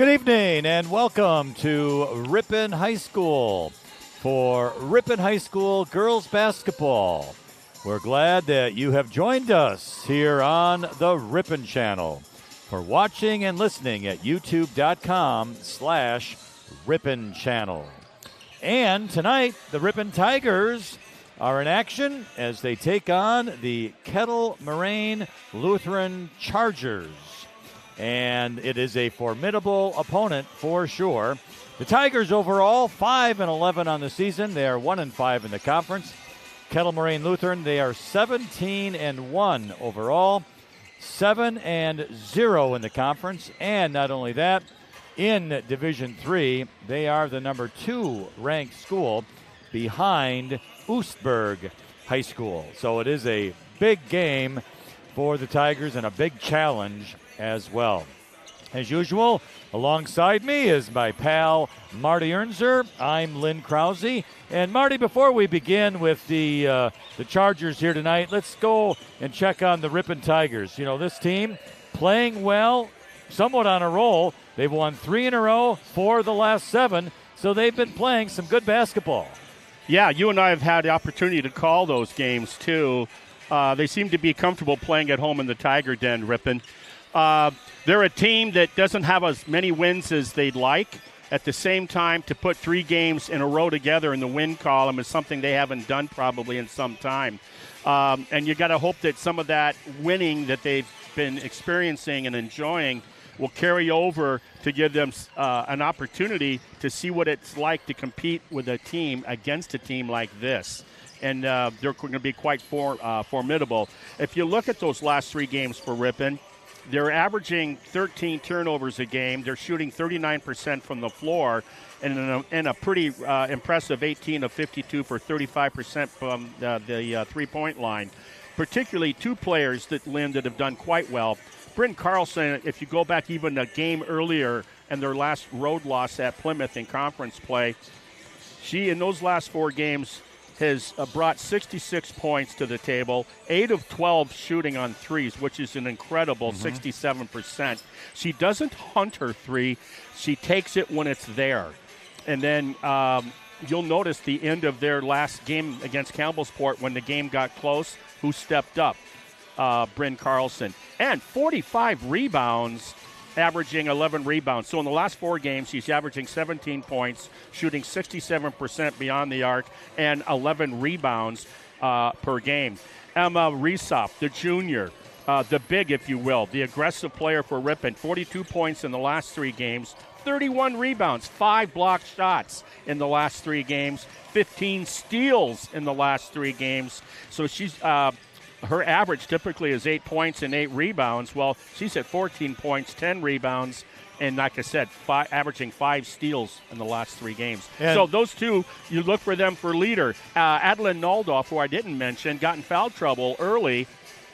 Good evening and welcome to Ripon High School for Ripon High School girls basketball. We're glad that you have joined us here on the Ripon channel for watching and listening at youtube.com/Ripon channel. And tonight, the Ripon Tigers are in action as they take on the Kettle Moraine Lutheran Chargers. And it is a formidable opponent for sure. The Tigers overall 5-11 on the season. They are 1-5 in the conference. Kettle Moraine Lutheran, they are 17-1 overall, 7-0 in the conference. And not only that, in Division III, they are the number 2 ranked school behind Oostburg High School. So it is a big game for the Tigers and a big challenge as well. As usual, alongside me is my pal Marty Ernser. I'm Lynn Krause. And Marty, before we begin with the Chargers here tonight, let's go and check on the Ripon Tigers. You know, this team playing well, somewhat on a roll. They've won 3 in a row, 4 of the last 7, so they've been playing some good basketball. Yeah, you and I have had the opportunity to call those games too. They seem to be comfortable playing at home in the Tiger Den, Ripon. They're a team that doesn't have as many wins as they'd like. At the same time, to put 3 games in a row together in the win column is something they haven't done probably in some time. And you got to hope that some of that winning that they've been experiencing and enjoying will carry over to give them an opportunity to see what it's like to compete with a team against a team like this. And they're going to be quite formidable. If you look at those last 3 games for Ripon, they're averaging 13 turnovers a game. They're shooting 39% from the floor and a pretty impressive 18 of 52 for 35% from the three-point line. Particularly 2 players that have done quite well. Bryn Carlson, if you go back even a game earlier and their last road loss at Plymouth in conference play, she in those last 4 games has brought 66 points to the table, 8 of 12 shooting on threes, which is an incredible 67%. She doesn't hunt her 3. She takes it when it's there. And then you'll notice the end of their last game against Campbellsport when the game got close, who stepped up? Bryn Carlson. And 45 rebounds, averaging 11 rebounds. So in the last 4 games, she's averaging 17 points, shooting 67% beyond the arc, and 11 rebounds per game. Emma Resoff, the junior, the big, if you will, the aggressive player for Ripon, 42 points in the last 3 games, 31 rebounds, 5 blocked shots in the last 3 games, 15 steals in the last 3 games. So she's her average typically is 8 points and 8 rebounds. Well, she's at 14 points, 10 rebounds, and like I said, averaging 5 steals in the last 3 games. And so those 2, you look for them for leader. Adeline Noldoff, who I didn't mention, got in foul trouble early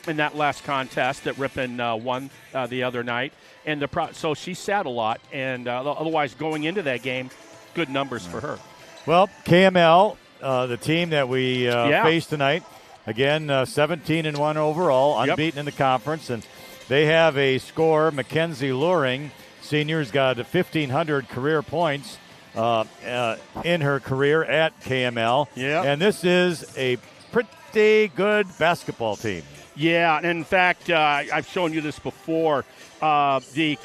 in that last contest that Ripon won the other night. And so she sat a lot, and otherwise going into that game, good numbers for her. Well, KML, the team that we face tonight, again, 17-1 overall, unbeaten in the conference. And they have a scorer, Mackenzie Luring. Senior's got 1,500 career points in her career at KML. Yeah. And this is a pretty good basketball team. Yeah, and in fact, I've shown you this before. The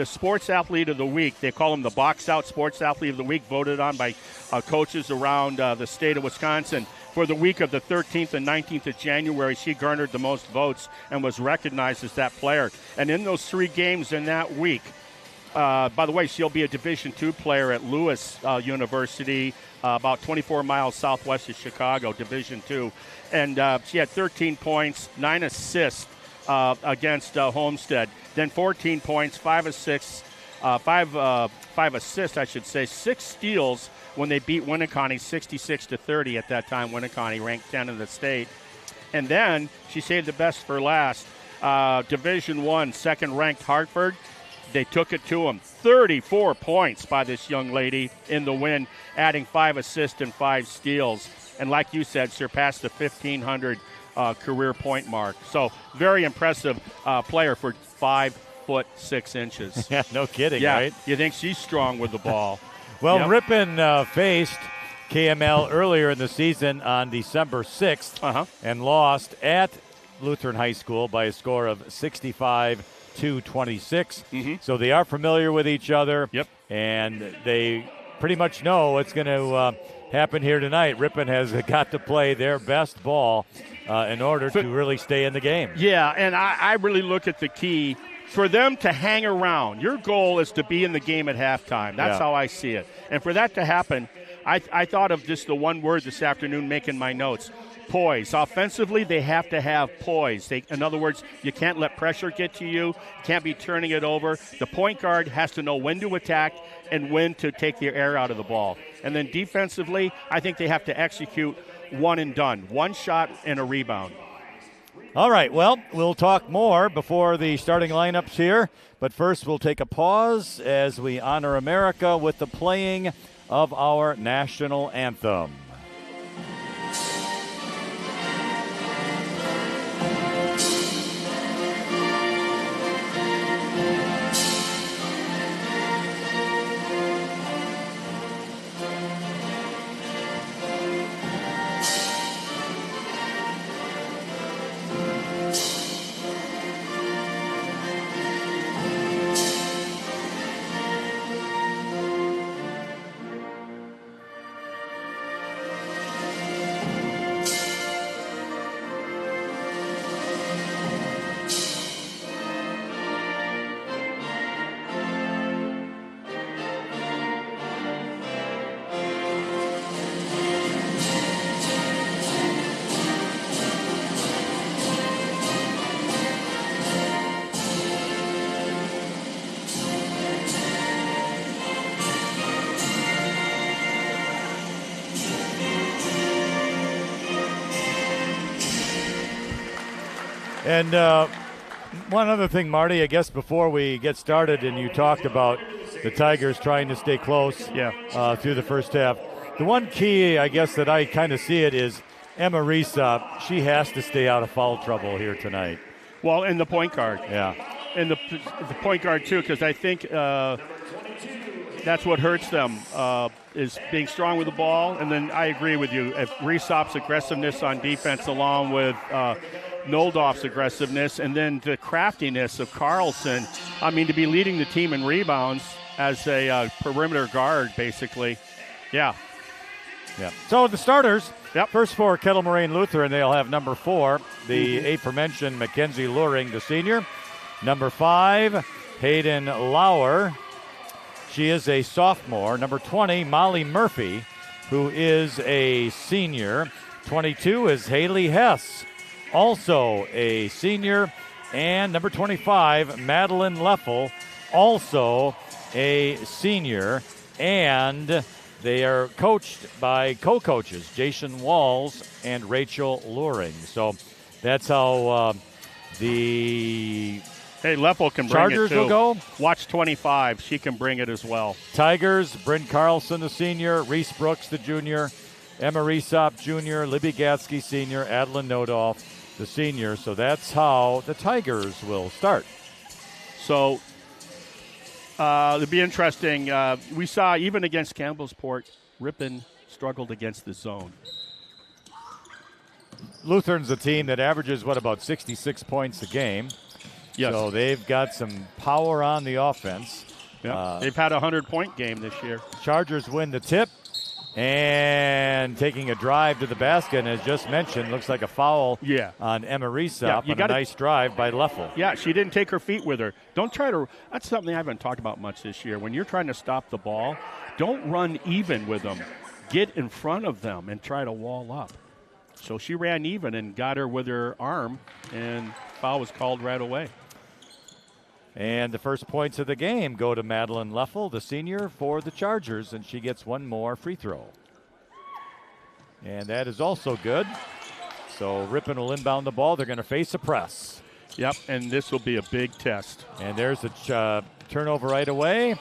Sports Athlete of the Week, they call him the Box Out Sports Athlete of the Week, voted on by coaches around the state of Wisconsin. For the week of the 13th and 19th of January, she garnered the most votes and was recognized as that player. And in those 3 games in that week, by the way, she'll be a Division II player at Lewis University, about 24 miles southwest of Chicago, Division II. And she had 13 points, 9 assists against Homestead. Then 14 points, 5 assists, 5 assists, 6 steals when they beat Winneconne 66-30 at that time. Winneconne ranked 10 in the state. And then she saved the best for last. Division I, second-ranked Hartford. They took it to them. 34 points by this young lady in the win, adding 5 assists and 5 steals. And like you said, surpassed the 1,500 career point mark. So very impressive player for 5'4", foot 6 inches. Yeah, no kidding, Yeah, right? you think she's strong with the ball. Well, Yep. Ripon faced KML earlier in the season on December 6th and lost at Lutheran High School by a score of 65-26. So they are familiar with each other, and they pretty much know what's going to happen here tonight. Ripon has got to play their best ball in order to really stay in the game. Yeah, and I really look at the key for them to hang around. Your goal is to be in the game at halftime. That's how I see it. And for that to happen, I thought of just the one word this afternoon making my notes. Poise. Offensively, they have to have poise. In other words, you can't let pressure get to you. Can't be turning it over. The point guard has to know when to attack and when to take the air out of the ball. And then defensively, I think they have to execute one and done. One shot and a rebound. All right, well, we'll talk more before the starting lineups here. But first, we'll take a pause as we honor America with the playing of our national anthem. And one other thing, Marty, I guess before we get started, and you talked about the Tigers trying to stay close through the first half. The one key, I guess, that I kind of see it is Emma Risa. She has to stay out of foul trouble here tonight. Well, and the point guard. Yeah. And the point guard, too, because I think that's what hurts them is being strong with the ball. And then I agree with you. If Resop's aggressiveness on defense along with Noldorf's aggressiveness and then the craftiness of Carlson, I mean, to be leading the team in rebounds as a perimeter guard, basically. Yeah. So the starters, first for Kettle Moraine Lutheran, they'll have number 4, the aforementioned Mackenzie Luring, the senior. Number 5, Hayden Lauer. She is a sophomore. Number 20, Molly Murphy, who is a senior. 22 is Haley Hess, also a senior. And number 25, Madeline Leffel, also a senior. And they are coached by co-coaches, Jason Walls and Rachel Luring. So that's how the Leffel can bring Chargers it, too. will go. Watch 25. She can bring it as well. Tigers, Bryn Carlson, the senior. Reese Brooks, the junior. Emma Resop, junior. Libby Gatsky, senior. Adeline Nodolf, the senior. So that's how the Tigers will start. So it'll be interesting. We saw even against Campbellsport, Ripon struggled against the zone. Lutheran's a team that averages, about 66 points a game. Yes. So they've got some power on the offense. They've had a 100-point game this year. Chargers win the tip. And taking a drive to the basket, and as just mentioned, looks like a foul on Emma Resop on a nice drive by Leffel. Yeah, she didn't take her feet with her. Don't try to – that's something I haven't talked about much this year. When you're trying to stop the ball, don't run even with them. Get in front of them and try to wall up. So she ran even and got her with her arm, and foul was called right away. And the first points of the game go to Madeline Leffel, the senior for the Chargers, and she gets one more free throw. And that is also good. So Ripon will inbound the ball. They're going to face a press. Yep, and this will be a big test. And there's a turnover right away.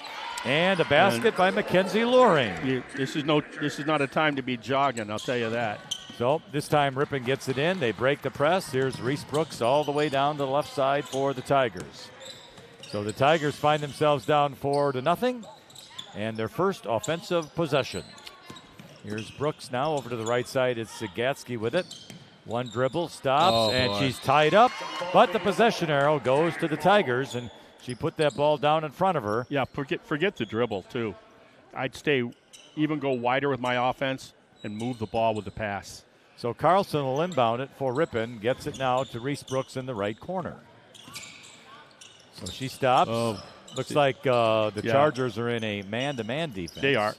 And a basket by Mackenzie Luring. This is not a time to be jogging, I'll tell you that. So this time Ripon gets it in. They break the press. Here's Reese Brooks all the way down to the left side for the Tigers. So the Tigers find themselves down 4-0, and their first offensive possession. Here's Brooks now over to the right side. It's Zagatsky with it. One dribble, stops, and she's tied up. But the possession arrow goes to the Tigers, and she put that ball down in front of her. Yeah, forget the dribble, too. I'd even go wider with my offense and move the ball with the pass. So Carlson will inbound it for Ripon. Gets it now to Reese Brooks in the right corner. So she stops. Looks like the Chargers are in a man-to-man defense. They are.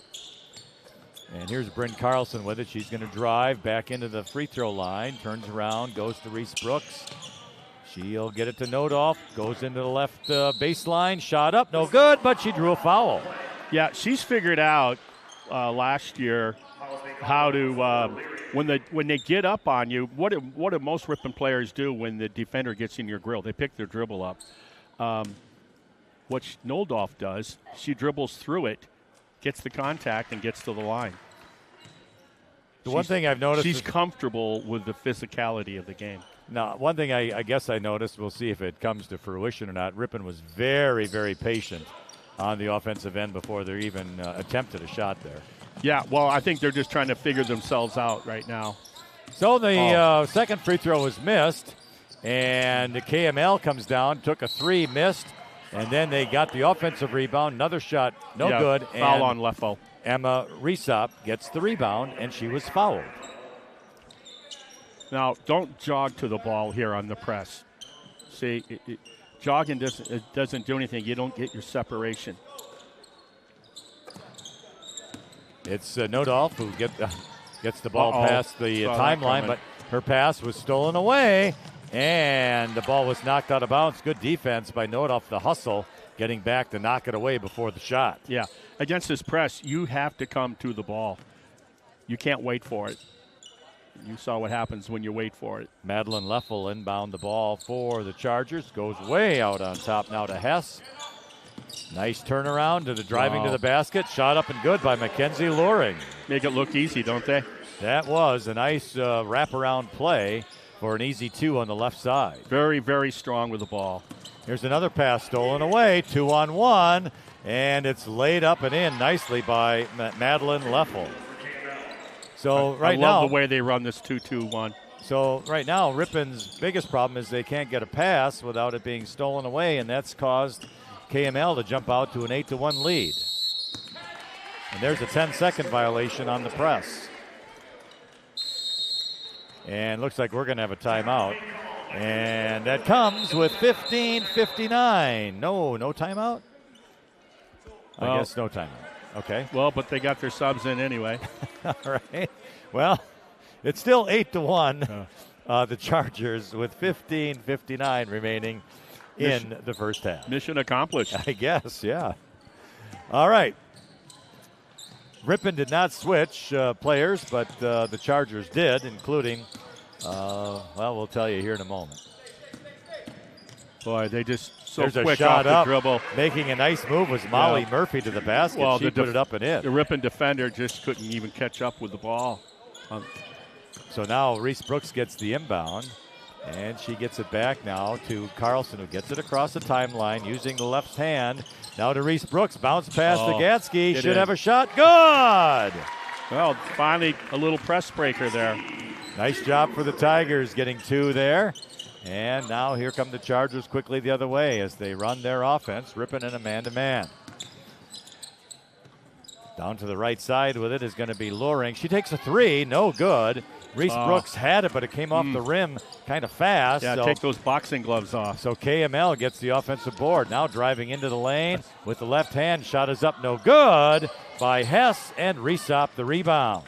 And here's Bryn Carlson with it. She's going to drive back into the free throw line. Turns around, goes to Reese Brooks. She'll get it to Nodolf. Goes into the left baseline. Shot up, no good, but she drew a foul. Yeah, she's figured out last year how to when they get up on you. What do most Ripon players do when the defender gets in your grill? They pick their dribble up. What Nodolf does, she dribbles through it, gets the contact, and gets to the line. One thing I've noticed, she's comfortable with the physicality of the game. Now, one thing I guess I noticed, we'll see if it comes to fruition or not, Ripon was very, very patient on the offensive end before they even attempted a shot there. Yeah, well, I think they're just trying to figure themselves out right now. So the second free throw was missed, and the KML comes down, took a three, missed, and then they got the offensive rebound. Another shot, no good. Foul on Leffel. Emma Resop gets the rebound, and she was fouled. Now, don't jog to the ball here on the press. See, jogging doesn't do anything. You don't get your separation. It's Nodolf who gets the ball past the timeline, but her pass was stolen away, and the ball was knocked out of bounds. Good defense by Nodolf, the hustle, getting back to knock it away before the shot. Yeah, against this press, you have to come to the ball. You can't wait for it. You saw what happens when you wait for it. Madeline Leffel inbound the ball for the Chargers. Goes way out on top now to Hess. Nice turnaround to the driving to the basket. Shot up and good by Mackenzie Loring. Make it look easy, don't they? That was a nice wraparound play for an easy two on the left side. Very, very strong with the ball. Here's another pass stolen away. 2-on-1. And it's laid up and in nicely by Madeline Leffel. So I love the way they run this 2-2-1. So right now, Ripon's biggest problem is they can't get a pass without it being stolen away, and that's caused KML to jump out to an 8-1 lead. And there's a 10-second violation on the press. And looks like we're going to have a timeout. And that comes with 15:59. No timeout? I guess no timeout. Okay. Well, but they got their subs in anyway. All right. Well, it's still 8-1. The Chargers with 15:59 remaining in the first half. Mission accomplished. I guess, yeah. All right. Ripon did not switch players, but the Chargers did, including, we'll tell you here in a moment. Boy, they just There's quick a shot off the up. dribble. Making a nice move was Molly Murphy to the basket. Well, she put it up and in. The Ripon defender just couldn't even catch up with the ball. So now Reese Brooks gets the inbound, and she gets it back now to Carlson, who gets it across the timeline using the left hand. Now to Reese Brooks. Bounce pass to Gatsky. Should have a shot. Good! Well, finally a little press breaker there. Nice job for the Tigers getting two there. And now here come the Chargers quickly the other way as they run their offense. Ripon in a man-to-man. Down to the right side with it is going to be Loring. She takes a three. No good. Reese Brooks had it, but it came off the rim kind of fast. Yeah, take those boxing gloves off. So KML gets the offensive board. Now driving into the lane with the left hand. Shot is up, no good by Hess, and Resop the rebound.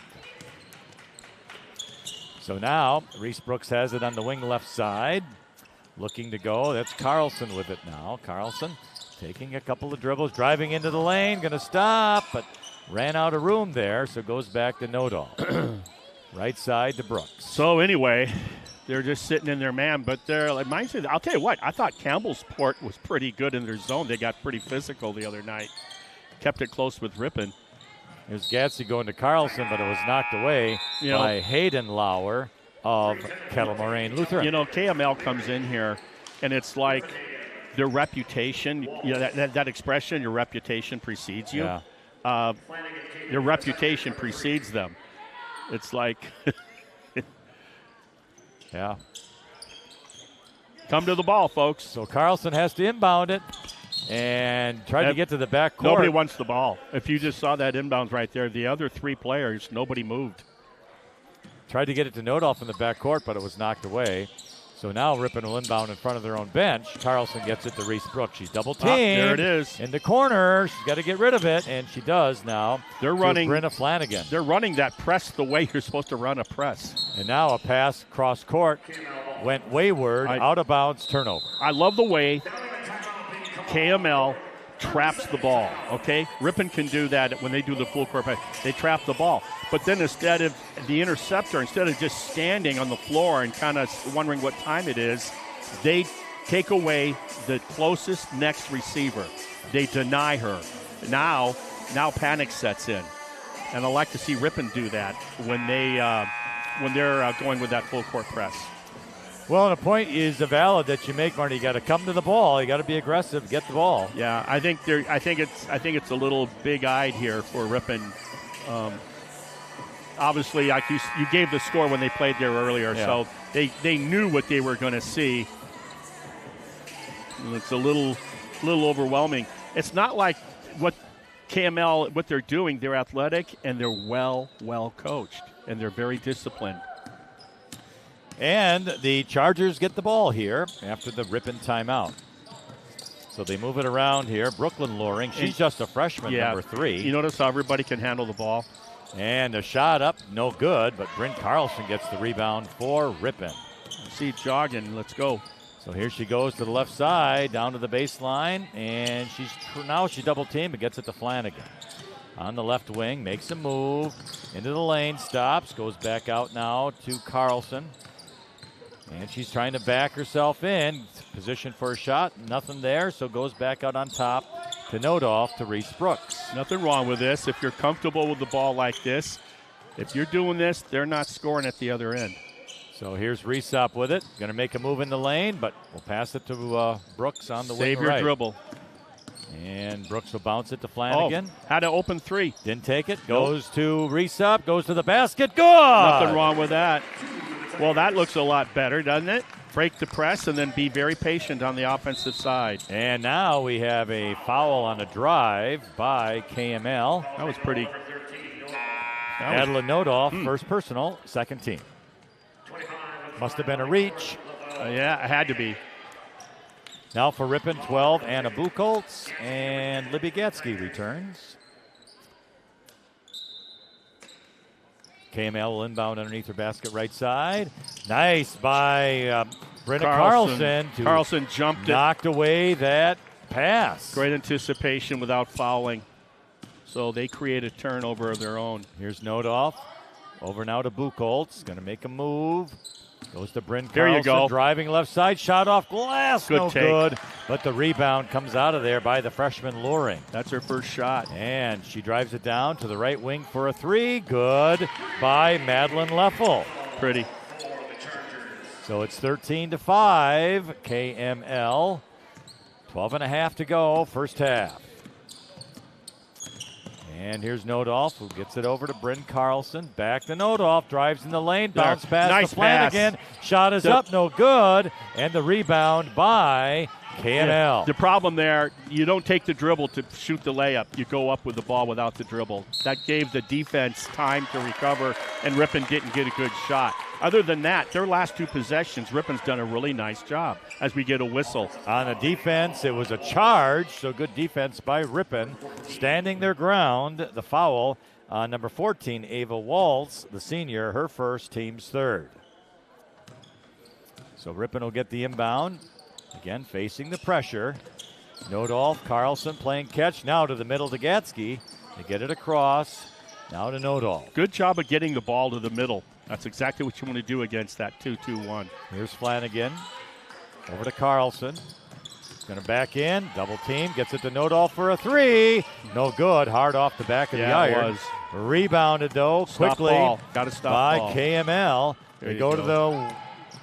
So now Reese Brooks has it on the wing left side. Looking to go. That's Carlson with it now. Carlson taking a couple of dribbles, driving into the lane. Going to stop, but ran out of room there, so goes back to Nodal. Right side to Brooks. So anyway, they're just sitting in their man, but I'll tell you what, I thought Campbellsport was pretty good in their zone. They got pretty physical the other night. Kept it close with Ripon. Here's Gatsby going to Carlson, but it was knocked away by Hayden Lauer of Kettle Moraine Lutheran. KML comes in here, and it's like their reputation, that expression, your reputation precedes you. Yeah. Your reputation precedes them. It's like, Yeah. come to the ball, folks. So Carlson has to inbound it and try to get to the back court. Nobody wants the ball. If you just saw that inbounds right there, the other three players, nobody moved. Tried to get it to Nodoff in the back court, but it was knocked away. So now Ripon will inbound in front of their own bench. Carlson gets it to Reese Brooks. She's double teamed. There it is. In the corner. She's got to get rid of it, and she does now. They're running. Brenna Flanagan. They're running that press the way you're supposed to run a press. And now a pass cross court went wayward, out of bounds, turnover. I love the way KML traps the ball, okay? Ripon can do that when they do the full court press. They trap the ball. But then instead of the interceptor, instead of just standing on the floor and kind of wondering what time it is, they take away the closest next receiver. They deny her. Now panic sets in. And I like to see Ripon do that when they're going with that full court press. Well, and the point is valid that you make, Marty. You got to come to the ball. You got to be aggressive, get the ball. Yeah, I think it's a little big-eyed here for Ripon. Obviously, like you gave the score when they played there earlier, so they knew what they were going to see. And it's a little overwhelming. It's not like what KML, what they're doing. They're athletic and they're well coached and they're very disciplined. And the Chargers get the ball here after the Ripon timeout. So they move it around here. Brooklyn Loring, she's just a freshman, number 3. You notice how everybody can handle the ball? And a shot up, no good, but Bryn Carlson gets the rebound for Ripon. See it jogging, let's go. So here she goes to the left side, down to the baseline, and she's double teamed and gets it to Flanagan. On the left wing, makes a move, into the lane, stops, goes back out now to Carlson. And she's trying to back herself in, position for a shot, nothing there, so goes back out on top to Nodoff to Reese Brooks. Nothing wrong with this. If you're comfortable with the ball like this, if you're doing this, they're not scoring at the other end. So here's Reese up with it. Going to make a move in the lane, but we'll pass it to Brooks on the wing right. Save your dribble. And Brooks will bounce it to Flanagan. Had an open three. Didn't take it. Goes to Reese up, goes to the basket. Good! Nothing wrong with that. Well, that looks a lot better, doesn't it? Break the press and then be very patient on the offensive side. And now we have a foul on a drive by KML. That was pretty. Adeline Nodoff, first personal, second team. Must have been a reach. Yeah, it had to be. Now for Ripon, 12, Anna Buchholz, and Libby Gatsky returns. KML will inbound underneath her basket right side. Nice by Brenna Carlson. Carlson jumped knocked away that pass. Great anticipation without fouling. So they create a turnover of their own. Here's Nodoff. Over now to Buchholz. Going to make a move. Goes to Bryn Carlson. There you go. Driving left side. Shot off glass. Good take. Good. But the rebound comes out of there by the freshman Loring. That's her first shot. And she drives it down to the right wing for a 3. Good by Madeline Leffel. Pretty. So it's 13-5. KML. 12.5 to go. First half. And here's Nodoff, who gets it over to Bryn Carlson. Back to Nodoff, drives in the lane, bounce pass nice to Flanagan. Shot is up, no good. And the rebound by KML. Yeah, the problem there, you don't take the dribble to shoot the layup. You go up with the ball without the dribble. That gave the defense time to recover, and Ripon didn't get a good shot. Other than that, their last 2 possessions, Ripon's done a really nice job as we get a whistle. On a defense, it was a charge, so good defense by Ripon. Standing their ground, the foul on number 14, Ava Waltz, the senior, her first, team's third. So Ripon will get the inbound. Again, facing the pressure. Nodoff, Carlson playing catch. Now to the middle to Gatsky. They get it across. Now to Nodoff. Good job of getting the ball to the middle. That's exactly what you want to do against that 2-2-1. Here's Flanagan. Over to Carlson. Going to back in. Double team. Gets it to Nodoff for a 3. No good. Hard off the back of the iron. It was. Rebounded, though, quickly Got to stop by KML. They go to the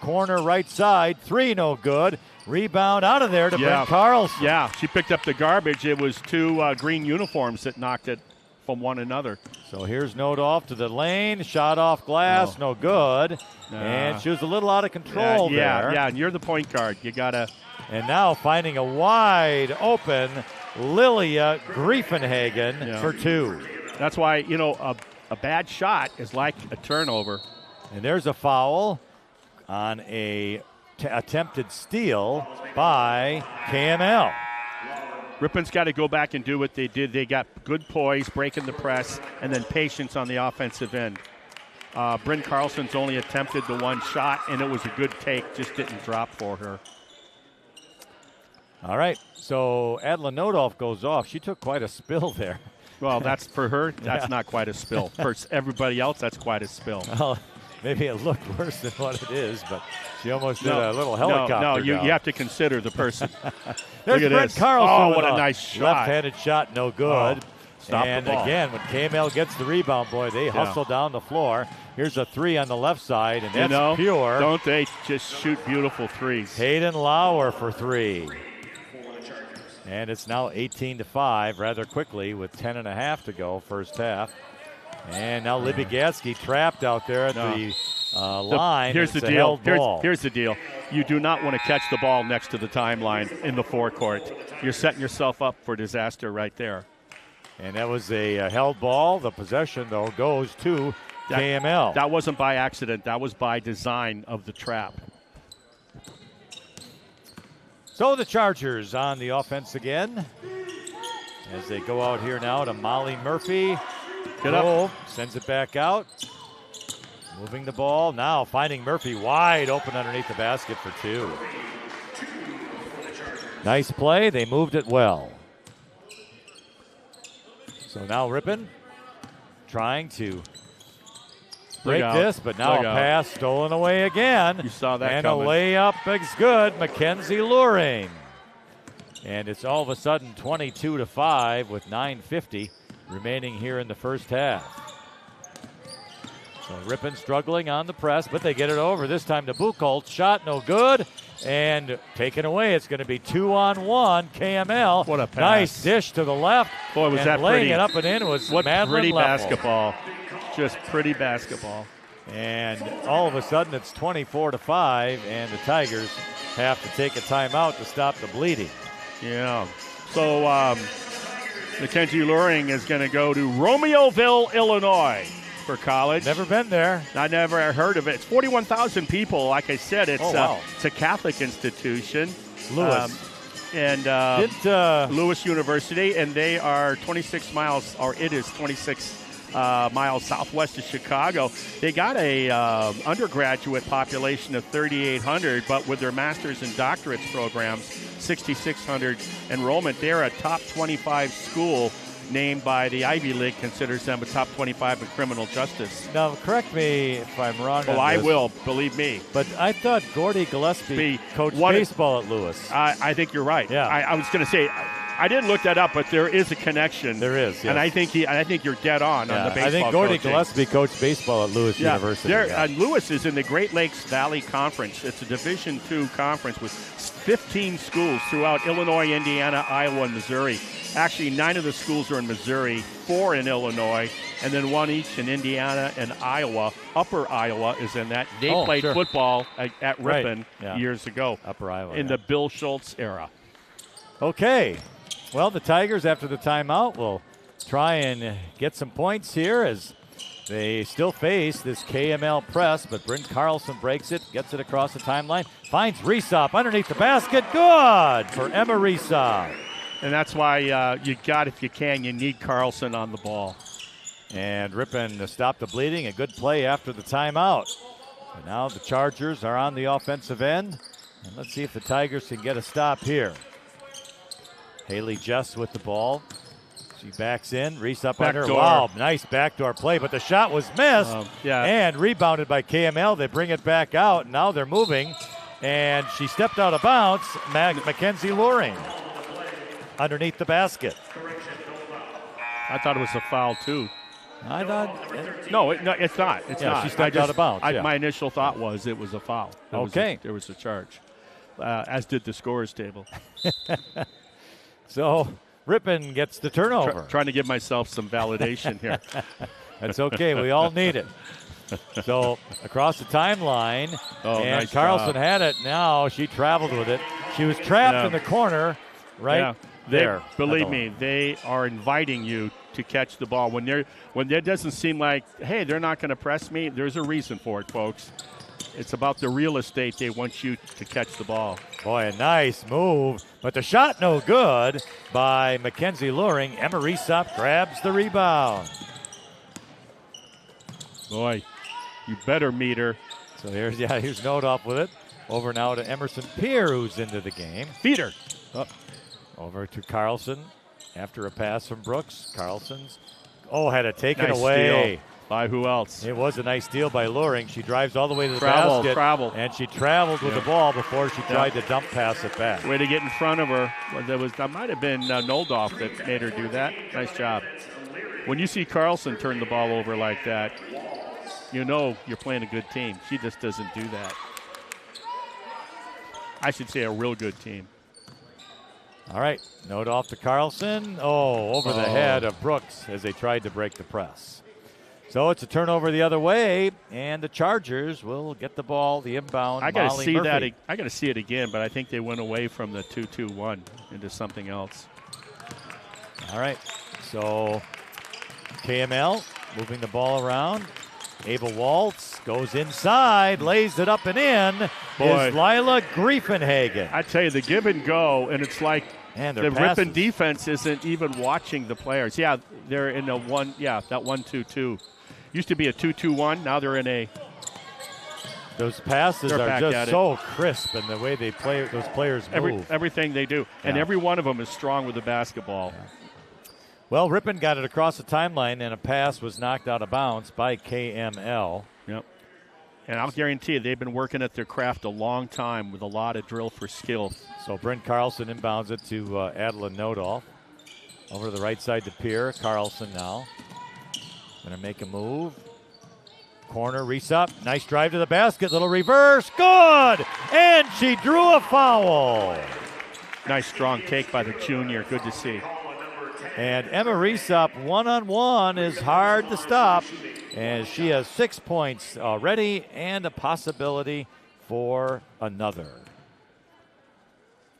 corner right side. 3 no good. Rebound out of there to Brent Carlson. Yeah, she picked up the garbage. It was two green uniforms that knocked it from one another. So here's Nodoff to the lane. Shot off glass, no good. And she was a little out of control there. Yeah, and you're the point guard. You got to. And now finding a wide open Lilia Griefenhagen for two. That's why, a bad shot is like a turnover. And there's a foul on a attempted steal by KML. Ripon's got to go back and do what they did. They got good poise, breaking the press, and then patience on the offensive end. Bryn Carlson's only attempted the one shot, and it was a good take, just didn't drop for her. All right, so Adela Nodoff goes off. She took quite a spill there. Well, that's for her. That's not quite a spill. For everybody else, that's quite a spill. Well, maybe it looked worse than what it is, but she almost did a little helicopter. No, you have to consider the person. There's Brent Carlson. Oh, what a nice shot. Left-handed shot, no good. Stop and the ball. Again, when KML gets the rebound, boy, they hustle down the floor. Here's a three on the left side, and that's pure. Don't they just shoot beautiful threes? Hayden Lauer for three. And it's now 18-5 rather quickly with 10.5 to go first half. And now Libby Gatsky trapped out there at the line. Here's the deal. Here's the deal. You do not want to catch the ball next to the timeline in the forecourt. You're setting yourself up for disaster right there. And that was a held ball. The possession, though, goes to KML. That wasn't by accident. That was by design of the trap. So the Chargers on the offense again as they go out here now to Molly Murphy. Get up. Sends it back out. Moving the ball. Now finding Murphy wide open underneath the basket for two. Nice play. They moved it well. So now Ripon trying to break this, but now a pass stolen away again. You saw that and coming. A layup is good. Mackenzie Luring. And it's all of a sudden 22-5 with 9:50 remaining here in the first half. So Ripon struggling on the press, but they get it over. This time to Buchholz. Shot no good. And taken away. It's going to be 2-on-1. KML. What a pass. Nice dish to the left. Boy, was that laying pretty. It up and in was what Madeline pretty Leffel. Basketball. Just pretty basketball. And all of a sudden it's 24-5, and the Tigers have to take a timeout to stop the bleeding. Yeah. So Mackenzie Luring is going to go to Romeoville, Illinois for college. Never been there. I never heard of it. It's 41,000 people. Like I said, it's it's a Catholic institution. Lewis. Lewis University, and they are 26 miles, or it is 26 miles southwest of Chicago. They got a undergraduate population of 3,800, but with their master's and doctorates programs, 6,600 enrollment. They're a top 25 school named by the Ivy League, considers them a top 25 in criminal justice. Now, correct me if I'm wrong. Oh, I will, believe me. But I thought Gordy Gillespie coached baseball at Lewis. I think you're right. Yeah. I was going to say, I didn't look that up, but there is a connection. There is, yes. And I think you're dead on the baseball. I think Gordy coaching. Gillespie coached baseball at Lewis University. Lewis is in the Great Lakes Valley Conference. It's a Division II conference with 15 schools throughout Illinois, Indiana, Iowa, and Missouri. Actually, 9 of the schools are in Missouri, 4 in Illinois, and then 1 each in Indiana and Iowa. Upper Iowa is in that. They played football at Ripon years ago. Upper Iowa. In the Bill Schultz era. Okay. Well, the Tigers, after the timeout, will try and get some points here as they still face this KML press, but Bryn Carlson breaks it, gets it across the timeline, finds Reesop underneath the basket. Good for Emma Reesop. And that's why if you can, you need Carlson on the ball. And Ripon to stop the bleeding. A good play after the timeout. And now the Chargers are on the offensive end. And let's see if the Tigers can get a stop here. Haley Jess with the ball. She backs in. Reese up on her. Wow, nice backdoor play, but the shot was missed. And rebounded by KML. They bring it back out. Now they're moving. And she stepped out of bounds. Mackenzie Luring underneath the basket. I thought it was a foul, too. I thought... No, it's not. It's not. She stepped out of bounds. My initial thought was it was a foul. There was a charge. as did the scorers table. So Ripon gets the turnover. Trying to give myself some validation here. That's okay. We all need it. So across the timeline, and nice Carlson job. had it. Now she traveled with it. She was trapped in the corner right there. Believe me, they are inviting you to catch the ball. When there doesn't seem like, hey, they're not going to press me, there's a reason for it, folks. It's about the real estate. They want you to catch the ball. Boy, a nice move, but the shot no good by Mackenzie Luring. Emma Reesop grabs the rebound. Boy, you better meet her. So here's Nodoff with it. Over now to Emerson Peer, who's into the game. Feed her. Over to Carlson after a pass from Brooks. Carlson's had it taken Nice away. steal. By who else? It was a nice steal by Luring. She drives all the way to the basket. And she traveled with the ball before she tried to dump pass it back. Way to get in front of her. That might have been Noldoff that made her do that. Nice job. When you see Carlson turn the ball over like that, you know you're playing a good team. She just doesn't do that. I should say a real good team. All right, note off to Carlson. Over the head of Brooks as they tried to break the press. So it's a turnover the other way, and the Chargers will get the ball, the inbound. I got to see Murphy. that. I got to see it again, but I think they went away from the 2-2-1 into something else. All right, so KML moving the ball around. Ava Waltz goes inside, lays it up and in. Boy. Is Lila Griefenhagen. I tell you, the give and go, and it's like and the Ripon defense isn't even watching the players. Yeah, they're in that 1-2-2. Used to be a 2-2-1. Now they're in a. Those passes are just so crisp, and the way they play, those players move. Everything they do, and every one of them is strong with the basketball. Yeah. Well, Ripon got it across the timeline, and a pass was knocked out of bounds by KML. Yep. And I'll guarantee you, they've been working at their craft a long time with a lot of drill for skill. So Brent Carlson inbounds it to Adeline Nodoff. Over to the right side to Pierre. Carlson now. Going to make a move. Corner, Reese up. Nice drive to the basket. Little reverse. Good! And she drew a foul. Nice strong take by the junior. Good to see. And Emma Reesop, one-on-one is hard to stop. And she has 6 points already and a possibility for another.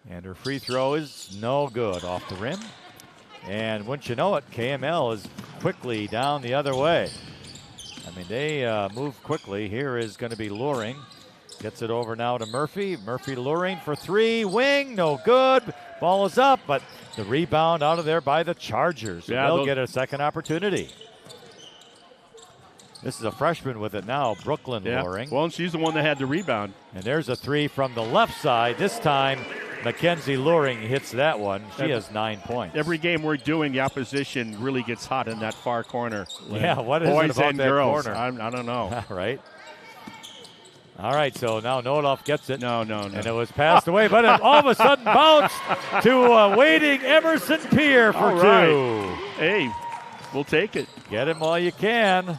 And her free throw is no good off the rim. And wouldn't you know it, KML is quickly down the other way. I mean, they move quickly. Here is going to be Luring. Gets it over now to Murphy. Murphy Luring for three. Wing, no good. Ball is up, but the rebound out of there by the Chargers. So they'll get a second opportunity. This is a freshman with it now, Brooklyn Luring. Well, she's the one that had the rebound. And there's a three from the left side. This time, Mackenzie Luring hits that one. She has 9 points. Every game we're doing, the opposition really gets hot in that far corner. Yeah, what is boys it about and that girls? corner? I don't know. Right. All right, so now Nodoff gets it. No. And it was passed away, but it all of a sudden bounced to waiting Emerson Peer for two. Hey, we'll take it. Get him while you can.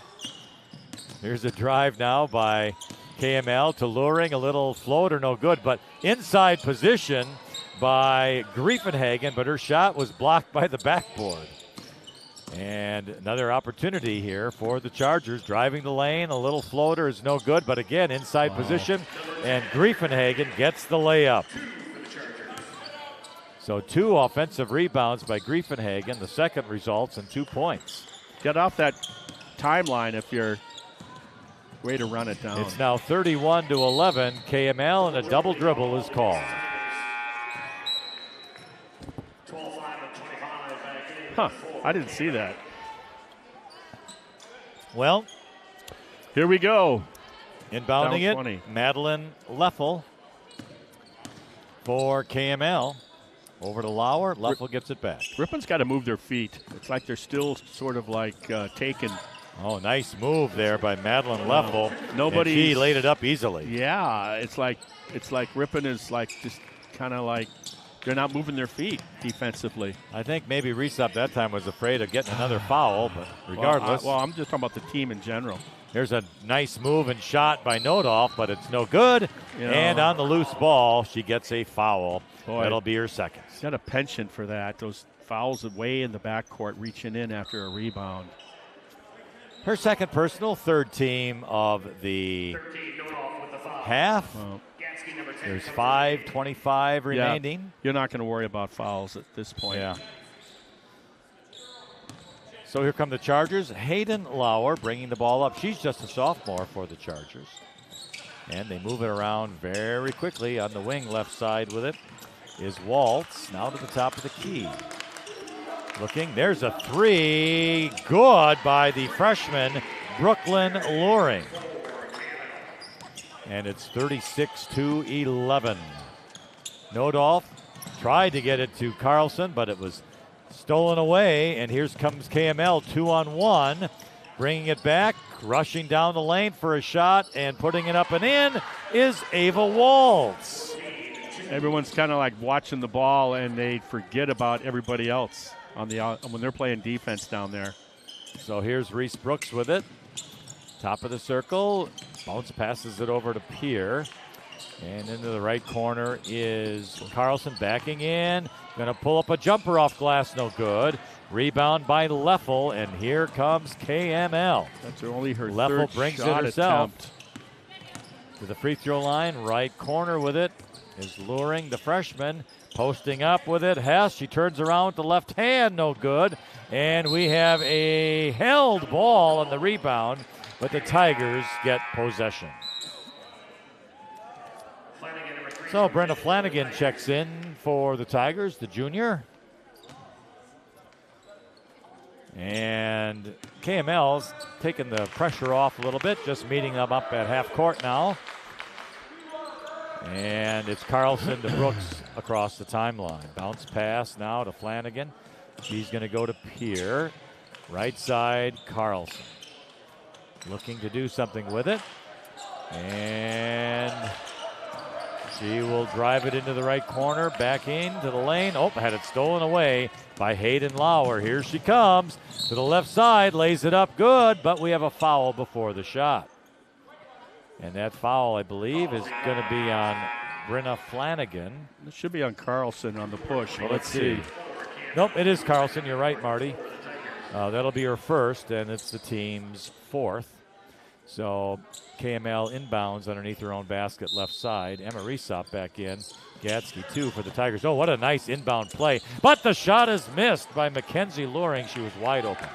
Here's a drive now by KML to Luring. A little floater, no good, but inside position by Griefenhagen, but her shot was blocked by the backboard. And another opportunity here for the Chargers. Driving the lane, a little floater is no good, but again, inside position, and Griefenhagen gets the layup. So 2 offensive rebounds by Griefenhagen. The second results in 2 points. Get off that timeline if you're way to run it down. It's now 31-11. KML, and a double dribble is called. Huh, I didn't see that. Well, here we go. Inbounding Down it, 20. Madeline Leffel for KML. Over to Lauer. Leffel gets it back. Ripon's got to move their feet. It's like they're still sort of like taken. Oh, nice move there by Madeline Leffel. Nobody. She laid it up easily. Yeah, it's like Ripon is like just kind of like They're not moving their feet defensively. I think maybe Resup that time was afraid of getting another foul, but regardless. Well, I'm just talking about the team in general. Here's a nice move and shot by Nodolf, but it's no good. And on the loose ball, she gets a foul. Boy, that'll be her second. She's got a penchant for that. Those fouls way in the backcourt, reaching in after a rebound. Her second personal, third team of the half. There's 5:25 remaining. Yeah, you're not going to worry about fouls at this point. Yeah. So here come the Chargers. Hayden Lauer bringing the ball up. She's just a sophomore for the Chargers. And they move it around very quickly. On the wing left side with it is Waltz. Now to the top of the key. Looking, there's a three. Good by the freshman, Brooklyn Loring. And it's 36-11. Nodolf tried to get it to Carlson, but it was stolen away. And here comes KML 2-on-1. Bringing it back, rushing down the lane for a shot, and putting it up and in is Ava Waltz. Everyone's kind of like watching the ball, and they forget about everybody else on the when they're playing defense down there. So here's Reese Brooks with it. Top of the circle. Bounce passes it over to Pierre. And into the right corner is Carlson backing in. Going to pull up a jumper off glass, no good. Rebound by Leffel, and here comes KML. That's only her Leffel third brings shot it herself attempt. To the free throw line. Right corner with it is Luring, the freshman. Posting up with it. Hess, she turns around with the left hand, no good. And we have a held ball on the rebound, but the Tigers get possession. So Brenda Flanagan checks in for the Tigers, the junior. And KML's taking the pressure off a little bit, just meeting them up at half court now. And it's Carlson to Brooks across the timeline. Bounce pass now to Flanagan. She's going to go to Pierre. Right side, Carlson. Looking to do something with it. And she will drive it into the right corner, back into the lane. Oh, had it stolen away by Hayden Lauer. Here she comes to the left side, lays it up good, but we have a foul before the shot. And that foul, I believe, is going to be on Brenna Flanagan. It should be on Carlson on the push. Well, let's see. Nope, it is Carlson. You're right, Marty. That'll be her first, and it's the team's fourth. So KML inbounds underneath her own basket left side. Emma Resop back in. Gadsky, 2 for the Tigers. Oh, what a nice inbound play. But the shot is missed by Mackenzie Luring. She was wide open.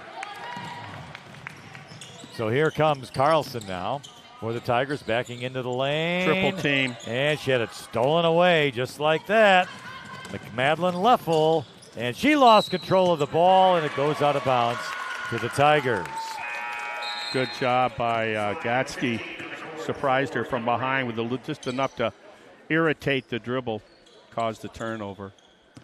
So here comes Carlson now for the Tigers, backing into the lane. Triple team. And she had it stolen away just like that. Madeline Leffel, and she lost control of the ball, and it goes out of bounds to the Tigers. Good job by Gatsky. Surprised her from behind with just enough to irritate the dribble, caused the turnover.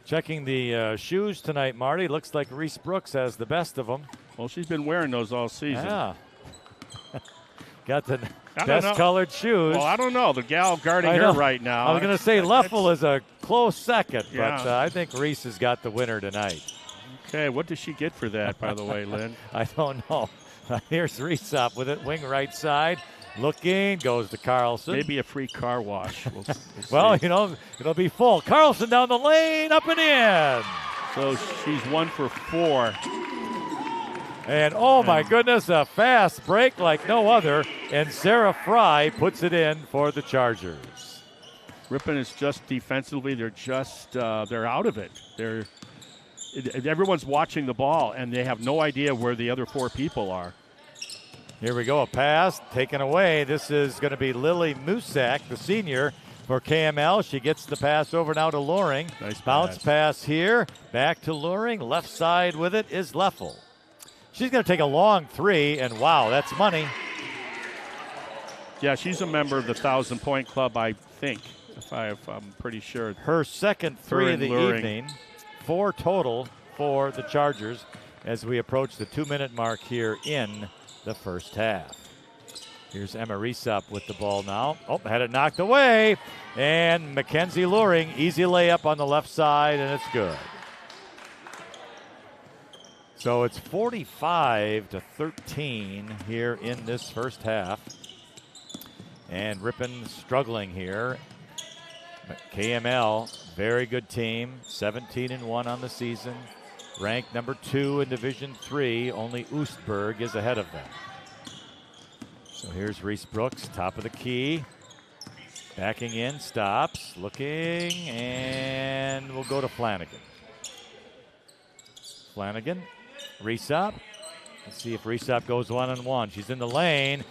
Checking the shoes tonight, Marty. Looks like Reese Brooks has the best of them. Well, she's been wearing those all season. Yeah. Got the best colored shoes. Well, I don't know. The gal guarding her right now. I was going to say Leffel is a close second, but I think Reese has got the winner tonight. Okay, what does she get for that, by the way, Lynn? I don't know. Here's Reese up with it, wing right side. Looking, goes to Carlson. Maybe a free car wash. We'll well, you know, it'll be full. Carlson down the lane, up and in. So she's 1 for 4. And oh my goodness, a fast break like no other. And Sarah Fry puts it in for the Chargers. Ripon is just defensively, they're out of it. Everyone's watching the ball, and they have no idea where the other 4 people are. Here we go, a pass taken away. This is going to be Lily Musak, the senior, for KML. She gets the pass over now to Luring. Nice bounce pass here, back to Luring. Left side with it is Leffel. She's going to take a long 3, and wow, that's money. Yeah, she's a member of the 1,000-point club, I think, if I'm pretty sure. Her second 3 of the evening. 4 total for the Chargers as we approach the 2-minute mark here in the first half. Here's Emma Reesop with the ball now. Oh, had it knocked away. And Mackenzie Luring, easy layup on the left side, and it's good. So it's 45-13 here in this first half. And Ripon struggling here. KML, very good team, 17-1 on the season. Ranked number 2 in Division III. Only Oostburg is ahead of them. So here's Reese Brooks, top of the key. Backing in, stops, looking, and we'll go to Flanagan. Flanagan, Reesop. Let's see if Reesop goes 1-on-1. She's in the lane.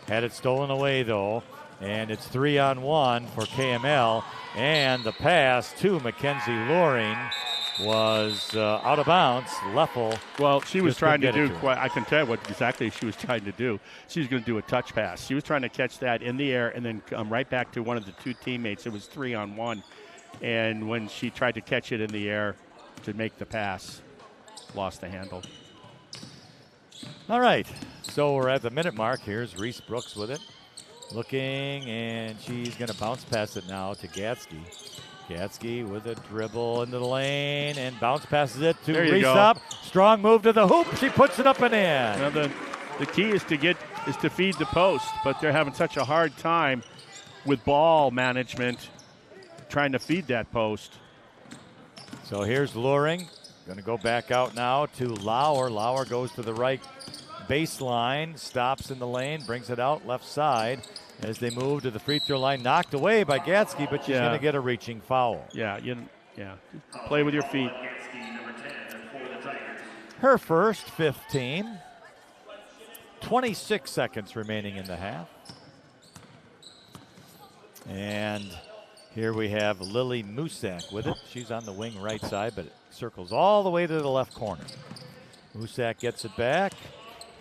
Had it stolen away, though. And it's 3-on-1 for KML. And the pass to Mackenzie Luring was out of bounds. Leffel. Well, she was trying to do I can tell you what exactly she was trying to do. She was going to do a touch pass. She was trying to catch that in the air and then come right back to one of the two teammates. It was 3-on-1. And when she tried to catch it in the air to make the pass, lost the handle. All right. So we're at the minute mark. Here's Reese Brooks with it. Looking, and she's going to bounce pass it now to Gatsky. Gatsky with a dribble into the lane and bounce passes it to Reesop. Strong move to the hoop. She puts it up and in. Now the key is to feed the post, but they're having such a hard time with ball management trying to feed that post. So here's Luring. Going to go back out now to Lauer. Lauer goes to the right baseline, stops in the lane, brings it out left side as they move to the free throw line. Knocked away by Gatsky, but she's going to get a reaching foul. Yeah. Play with your feet. Her first 15. 26 seconds remaining in the half. And here we have Lily Musak with it. She's on the wing right side, but it circles all the way to the left corner. Musak gets it back.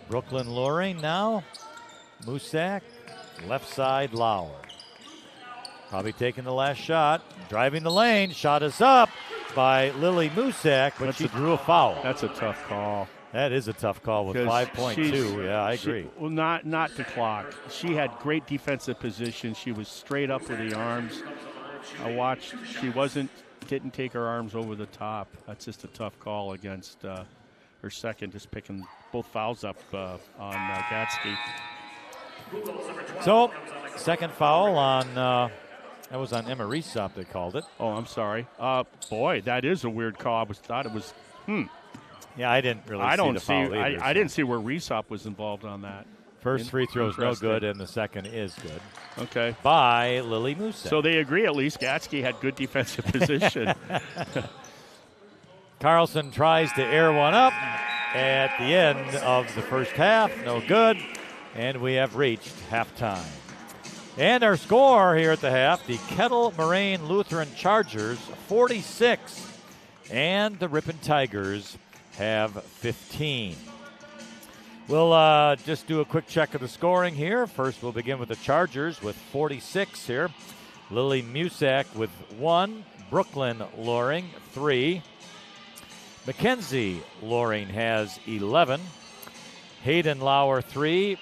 Brooklyn Luring now. Musak, left side Lauer. Probably taking the last shot. Driving the lane. Shot is up by Lily Musak, but she drew a foul. That's a tough call. That is a tough call with 5.2. Yeah, I agree. Well, not the clock. She had great defensive position. She was straight up with the arms. I watched. She didn't take her arms over the top. That's just a tough call against her second, just picking both fouls up on Gatsky. So, second foul on, that was on Emma Reesop, they called it. Oh, I'm sorry. Boy, that is a weird call. I thought it was, Yeah, I didn't really see the foul either. I didn't see where Reesop was involved on that. First free throw is no good, and the second is good. Okay. By Lily Musak. So they agree at least. Gatsky had good defensive position. Carlson tries to air one up at the end of the first half. No good. And we have reached halftime. And our score here at the half, the Kettle Moraine Lutheran Chargers, 46. And the Ripon Tigers have 15. We'll just do a quick check of the scoring here. First, we'll begin with the Chargers with 46 here. Lily Musak with 1. Brooklyn Luring, 3. Mackenzie Luring has 11. Hayden Lauer, 3.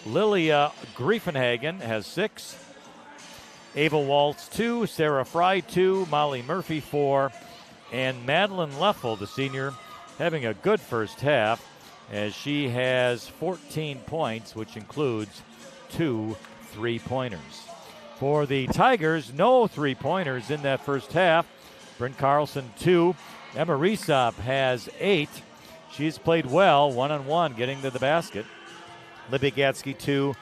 Lilia Griefenhagen has 6. Ava Waltz, 2. Sarah Fry, 2. Molly Murphy, 4. And Madeline Leffel, the senior, having a good first half as she has 14 points, which includes 2 3-pointers. For the Tigers, no 3-pointers in that first half. Bryn Carlson, 2. Emma Reesop has 8. She's played well, 1-on-1, getting to the basket. Libby Gatsky, 2.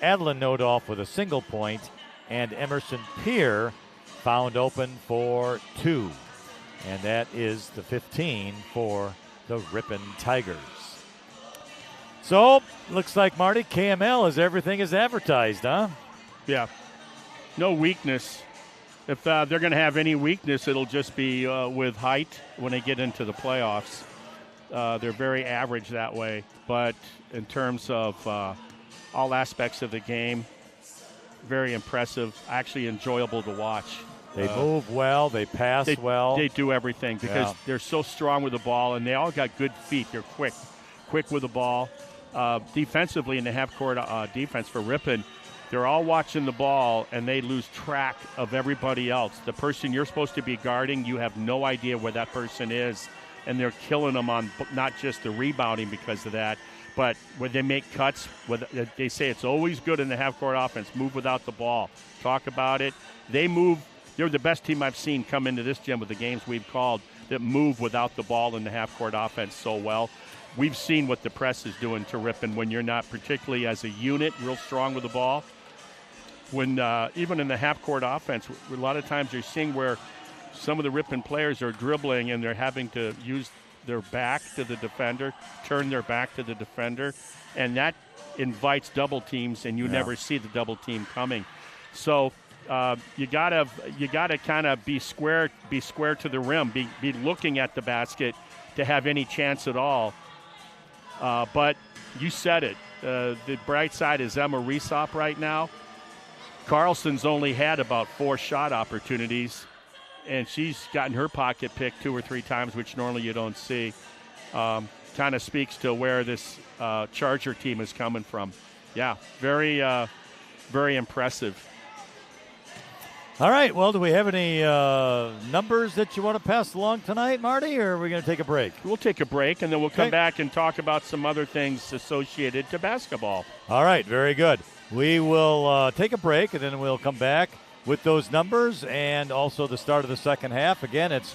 Adeline Nodolf with a single point. And Emerson Peer found open for 2. And that is the 15 for the Ripon Tigers. So, looks like, Marty, KML is everything is advertised, huh? Yeah. No weakness. If they're going to have any weakness, it'll just be with height when they get into the playoffs. They're very average that way. But in terms of all aspects of the game, very impressive, actually enjoyable to watch. They move well. They pass well. They do everything because they're so strong with the ball, and they all got good feet. They're quick with the ball. defensively in the half-court defense for Ripon, they're all watching the ball, and they lose track of everybody else. The person you're supposed to be guarding, you have no idea where that person is, and they're killing them on not just the rebounding because of that, but when they make cuts, they say it's always good in the half-court offense, move without the ball. Talk about it. They move. They're the best team I've seen come into this gym with the games we've called that move without the ball in the half-court offense so well. We've seen what the press is doing to Ripon when you're not particularly as a unit real strong with the ball. When even in the half-court offense, a lot of times you're seeing where some of the Ripon players are dribbling and they're having to use their back to the defender, turn their back to the defender, and that invites double teams, and you never see the double team coming. So you gotta kind of be square to the rim, be looking at the basket to have any chance at all. But you said it. The bright side is Emma Resop right now. Carlson's only had about 4 shot opportunities, and she's gotten her pocket picked 2 or 3 times, which normally you don't see. Kind of speaks to where this Charger team is coming from. Yeah, very, very impressive. All right, well, do we have any numbers that you want to pass along tonight, Marty, or are we going to take a break? We'll take a break, and then we'll come back and talk about some other things associated to basketball. All right, very good. We will take a break, and then we'll come back with those numbers and also the start of the second half. Again, it's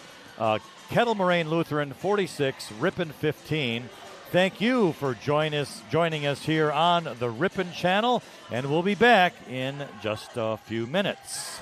Kettle Moraine Lutheran 46, Ripon 15. Thank you for joining us here on the Ripon channel, and we'll be back in just a few minutes.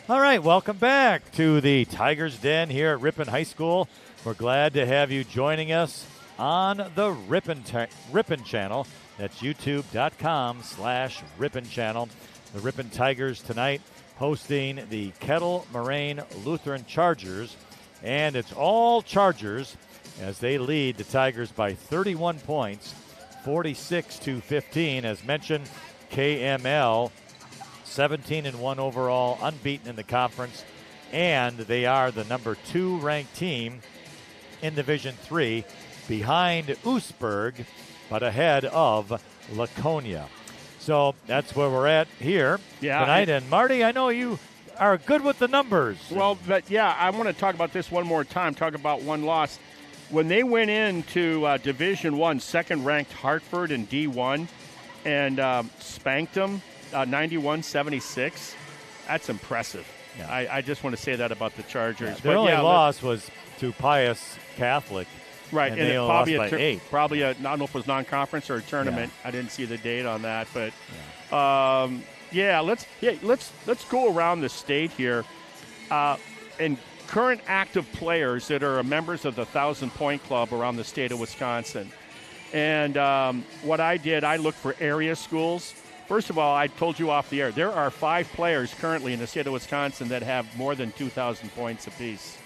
All right, welcome back to the Tigers Den here at Ripon High School. We're glad to have you joining us on the Ripon channel. That's youtube.com/Ripon channel. The Ripon Tigers tonight hosting the Kettle Moraine Lutheran Chargers. And it's all Chargers as they lead the Tigers by 31 points, 46-15. As mentioned, KML 17-1 overall, unbeaten in the conference, and they are the number 2 ranked team in Division III, behind Oostburg, but ahead of Laconia. So that's where we're at here tonight. And Marty, I know you are good with the numbers. Well, but I want to talk about this one more time, talk about one loss. When they went into Division I, second-ranked Hartford in D1 and spanked them, 91-76. That's impressive. Yeah. I just want to say that about the Chargers. Their only loss was to Pius Catholic. Right, and they probably lost by 8. Probably I don't know if it was non-conference or a tournament. Yeah. I didn't see the date on that, but let's go around the state here. And current active players that are members of the 1,000-point club around the state of Wisconsin. And what I did, I looked for area schools. First of all, I told you off the air, there are 5 players currently in the state of Wisconsin that have more than 2,000 points apiece.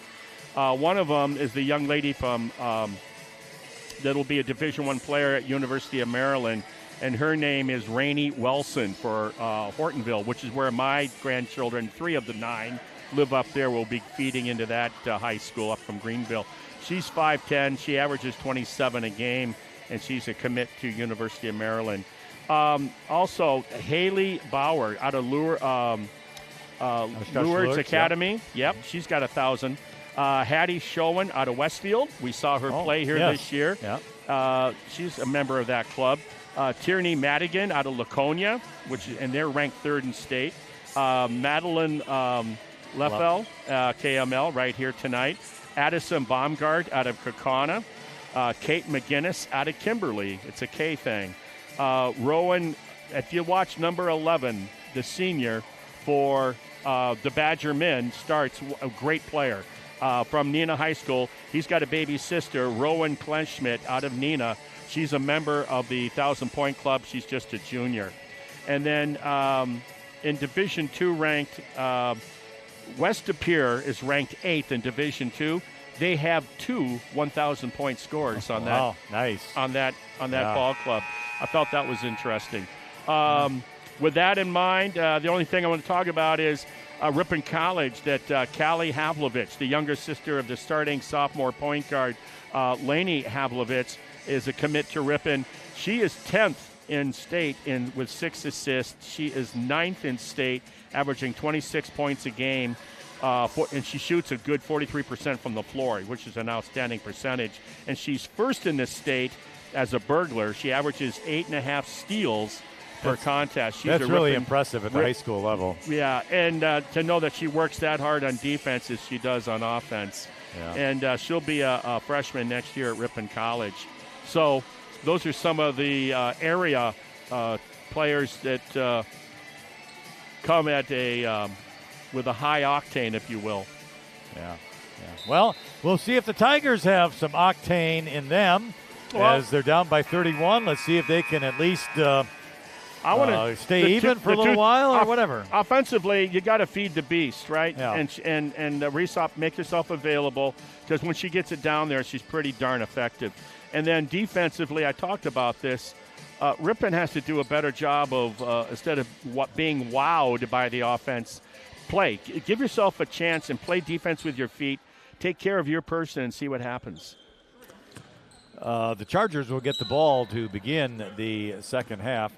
One of them is the young lady from that will be a Division I player at University of Maryland, and her name is Rainey Wilson for Hortonville, which is where my grandchildren, 3 of the 9, live up there. We'll be feeding into that high school up from Greenville. She's 5'10". She averages 27 a game, and she's a commit to University of Maryland. Also, Haley Bauer out of Lourdes Academy. Yep, she's got 1,000. Hattie Schoen out of Westfield. We saw her play here this year. Yep. She's a member of that club. Tierney Madigan out of Laconia, and they're ranked 3rd in state. Madeline Leffel, KML, right here tonight. Addison Baumgart out of Kaukauna. Kate McGinnis out of Kimberly. It's a K thing. Rowan, if you watch number 11, the senior for the Badger men, starts a great player from Neenah High School. He's got a baby sister, Rowan Kleinschmidt, out of Neenah. She's a member of the 1,000-point club. She's just a junior. And then in Division II ranked, West De Pere is ranked 8th in Division II. They have 2 1,000-point scores on that. Wow, nice. On that ball club. I felt that was interesting. With that in mind, the only thing I want to talk about is Ripon College, that Callie Havlovich, the younger sister of the starting sophomore point guard, Lainey Havlovich, is a commit to Ripon. She is 10th in state with 6 assists. She is 9th in state, averaging 26 points a game. And she shoots a good 43% from the floor, which is an outstanding percentage. And she's first in the state as a burglar. She averages 8.5 steals per contest. That's really impressive at the high school level. Yeah, and to know that she works that hard on defense as she does on offense. Yeah. And she'll be a freshman next year at Ripon College. So those are some of the area players that come at with a high octane, if you will. Yeah. Well, we'll see if the Tigers have some octane in them as they're down by 31. Let's see if they can at least stay even for a little while or whatever. Offensively, you got to feed the beast, right? Yeah. And Resop, make yourself available, because when she gets it down there, she's pretty darn effective. And then defensively, I talked about this. Ripon has to do a better job of, instead of being wowed by the offense, play. Give yourself a chance and play defense with your feet. Take care of your person and see what happens. The Chargers will get the ball to begin the second half.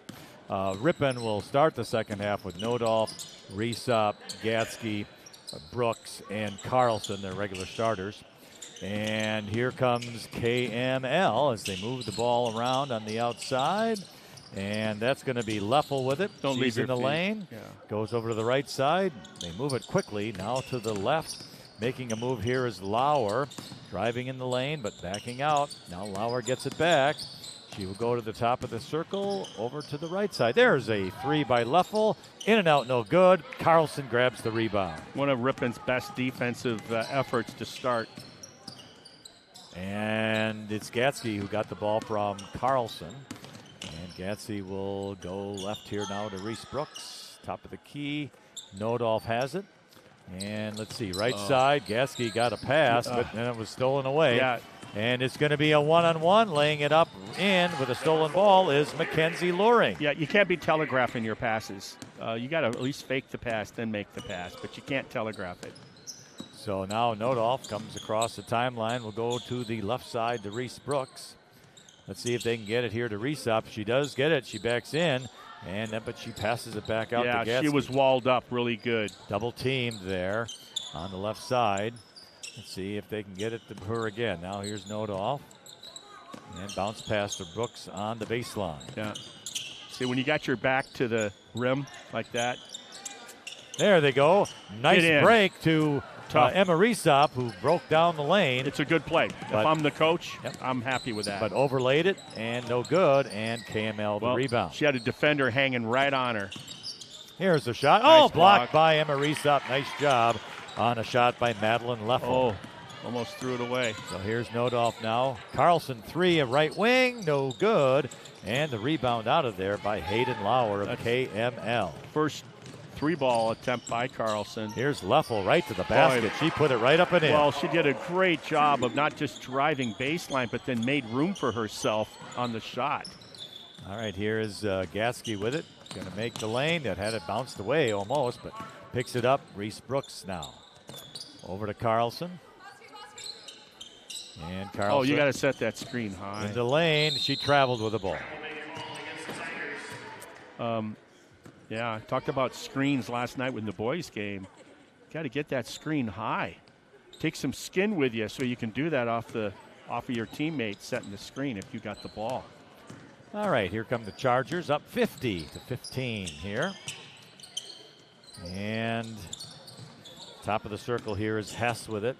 Ripon will start the second half with Nodolf, Resop, Gatsky, Brooks, and Carlson, their regular starters. And here comes KML as they move the ball around on the outside. And that's going to be Leffel with it. Don't leave in the lane. Yeah. Goes over to the right side. They move it quickly. Now to the left. Making a move here is Lauer. Driving in the lane, but backing out. Now Lauer gets it back. She will go to the top of the circle, over to the right side. There's a 3 by Leffel. In and out, no good. Carlson grabs the rebound. One of Ripon's best defensive efforts to start. And it's Gatsky who got the ball from Carlson. And Gatsky will go left here now to Reese Brooks. Top of the key. Nodolf has it. And let's see, right side. Gatsky got a pass, but then it was stolen away. Yeah. And it's going to be a one-on-one. Laying it up in with a stolen ball is Mackenzie Loring. Yeah, you can't be telegraphing your passes. You got to at least fake the pass, then make the pass, but you can't telegraph it. So now Nodolf comes across the timeline. We'll go to the left side to Reese Brooks. Let's see if they can get it here to Reese up. She does get it. She backs in, but she passes it back out to Gatsky. Yeah, she was walled up really good. Double teamed there on the left side. Let's see if they can get it to her again. Now here's Nodolf. And bounce pass to Brooks on the baseline. Yeah. See, when you got your back to the rim like that. There they go. Nice break to Emma Resop, who broke down the lane. It's a good play. If I'm the coach, I'm happy with that. But overlaid it, and no good, and KML the rebound. She had a defender hanging right on her. Here's the shot. Nice blocked by Emma Resop. Nice job on a shot by Madeline Leffel. Oh, almost threw it away. So here's Nodolf now. Carlson 3, a right wing, no good. And the rebound out of there by Hayden Lauer of KML. First 3-ball attempt by Carlson. Here's Leffel right to the basket. She put it right up and in. Well, she did a great job of not just driving baseline, but then made room for herself on the shot. All right, here is Gatsky with it. Going to make the lane. That had it bounced away almost, but picks it up. Reese Brooks now. Over to Carlson. And Carlson. Oh, you got to set that screen high. In the lane, she traveled with the ball. Yeah, I talked about screens last night with the boys' game. Got to get that screen high. Take some skin with you so you can do that off of your teammate setting the screen if you got the ball. All right, here come the Chargers, up 50-15 here. And top of the circle here is Hess with it.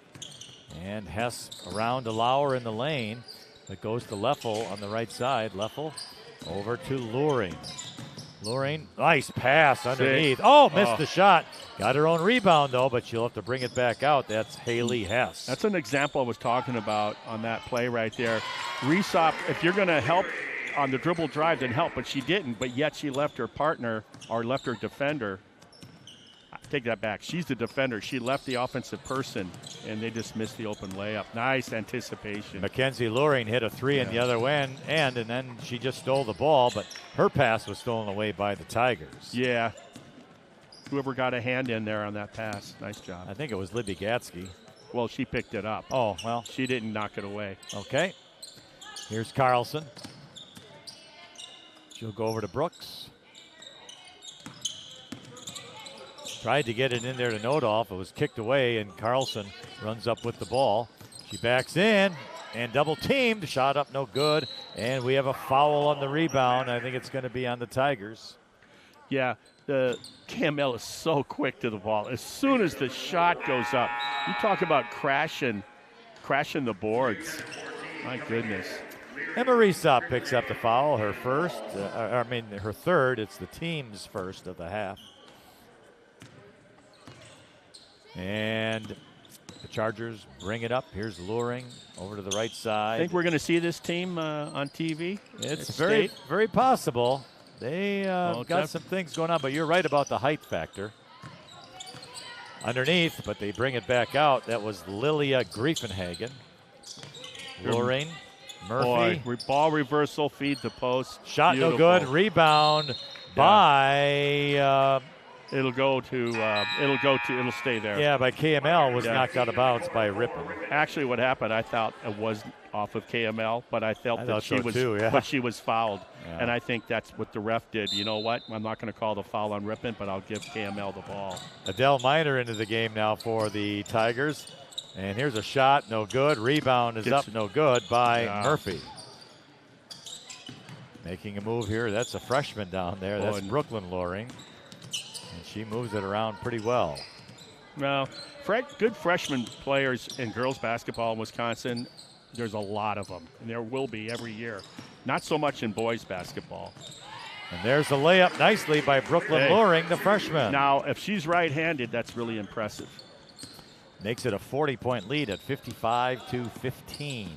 And Hess around to Lauer in the lane. It goes to Leffel on the right side. Leffel over to Loring. Loring, nice pass underneath. Missed the shot. Got her own rebound, though, but she'll have to bring it back out. That's Haley Hess. That's an example I was talking about on that play right there. Resop, if you're going to help on the dribble drive, then help, but she didn't, but yet she left her partner or left her defender. Take that back. She's the defender. She left the offensive person, and they just missed the open layup. Nice anticipation. Mackenzie Loring hit a 3 in the other end, and then she just stole the ball, but her pass was stolen away by the Tigers. Yeah. Whoever got a hand in there on that pass, nice job. I think it was Libby Gatsky. Well, she picked it up. Oh, well. She didn't knock it away. Okay. Here's Carlson. She'll go over to Brooks. Tried to get it in there to Nodolf. It was kicked away, and Carlson runs up with the ball. She backs in and double teamed. Shot up, no good. And we have a foul on the rebound. I think it's going to be on the Tigers. Yeah, the KML is so quick to the ball. As soon as the shot goes up, you talk about crashing the boards. My goodness. Emma Resop picks up the foul, her first. Her third. It's the team's first of the half. And the Chargers bring it up. Here's Loring over to the right side. I think we're going to see this team on TV. It's very, very possible. They got some things going on, but you're right about the height factor. Underneath, but they bring it back out. That was Lilia Griefenhagen. Loring, Murphy. Boy, ball reversal, feed the post. Shot Beautiful. No good. Rebound by... It'll stay there. Yeah, by KML was knocked out of bounds by Ripon. Actually, what happened, I thought it was off of KML, but I felt that she was fouled. Yeah. And I think that's what the ref did. You know what? I'm not going to call the foul on Ripon, but I'll give KML the ball. Adele Miner into the game now for the Tigers. And here's a shot, no good. Rebound is up, no good by Murphy. Making a move here. That's a freshman down there. That's Brooklyn Loring. And she moves it around pretty well. Well, good freshman players in girls basketball in Wisconsin, there's a lot of them, and there will be every year. Not so much in boys basketball. And there's the layup nicely by Brooklyn Loring, the freshman. Now, if she's right-handed, that's really impressive. Makes it a 40-point lead at 55-15.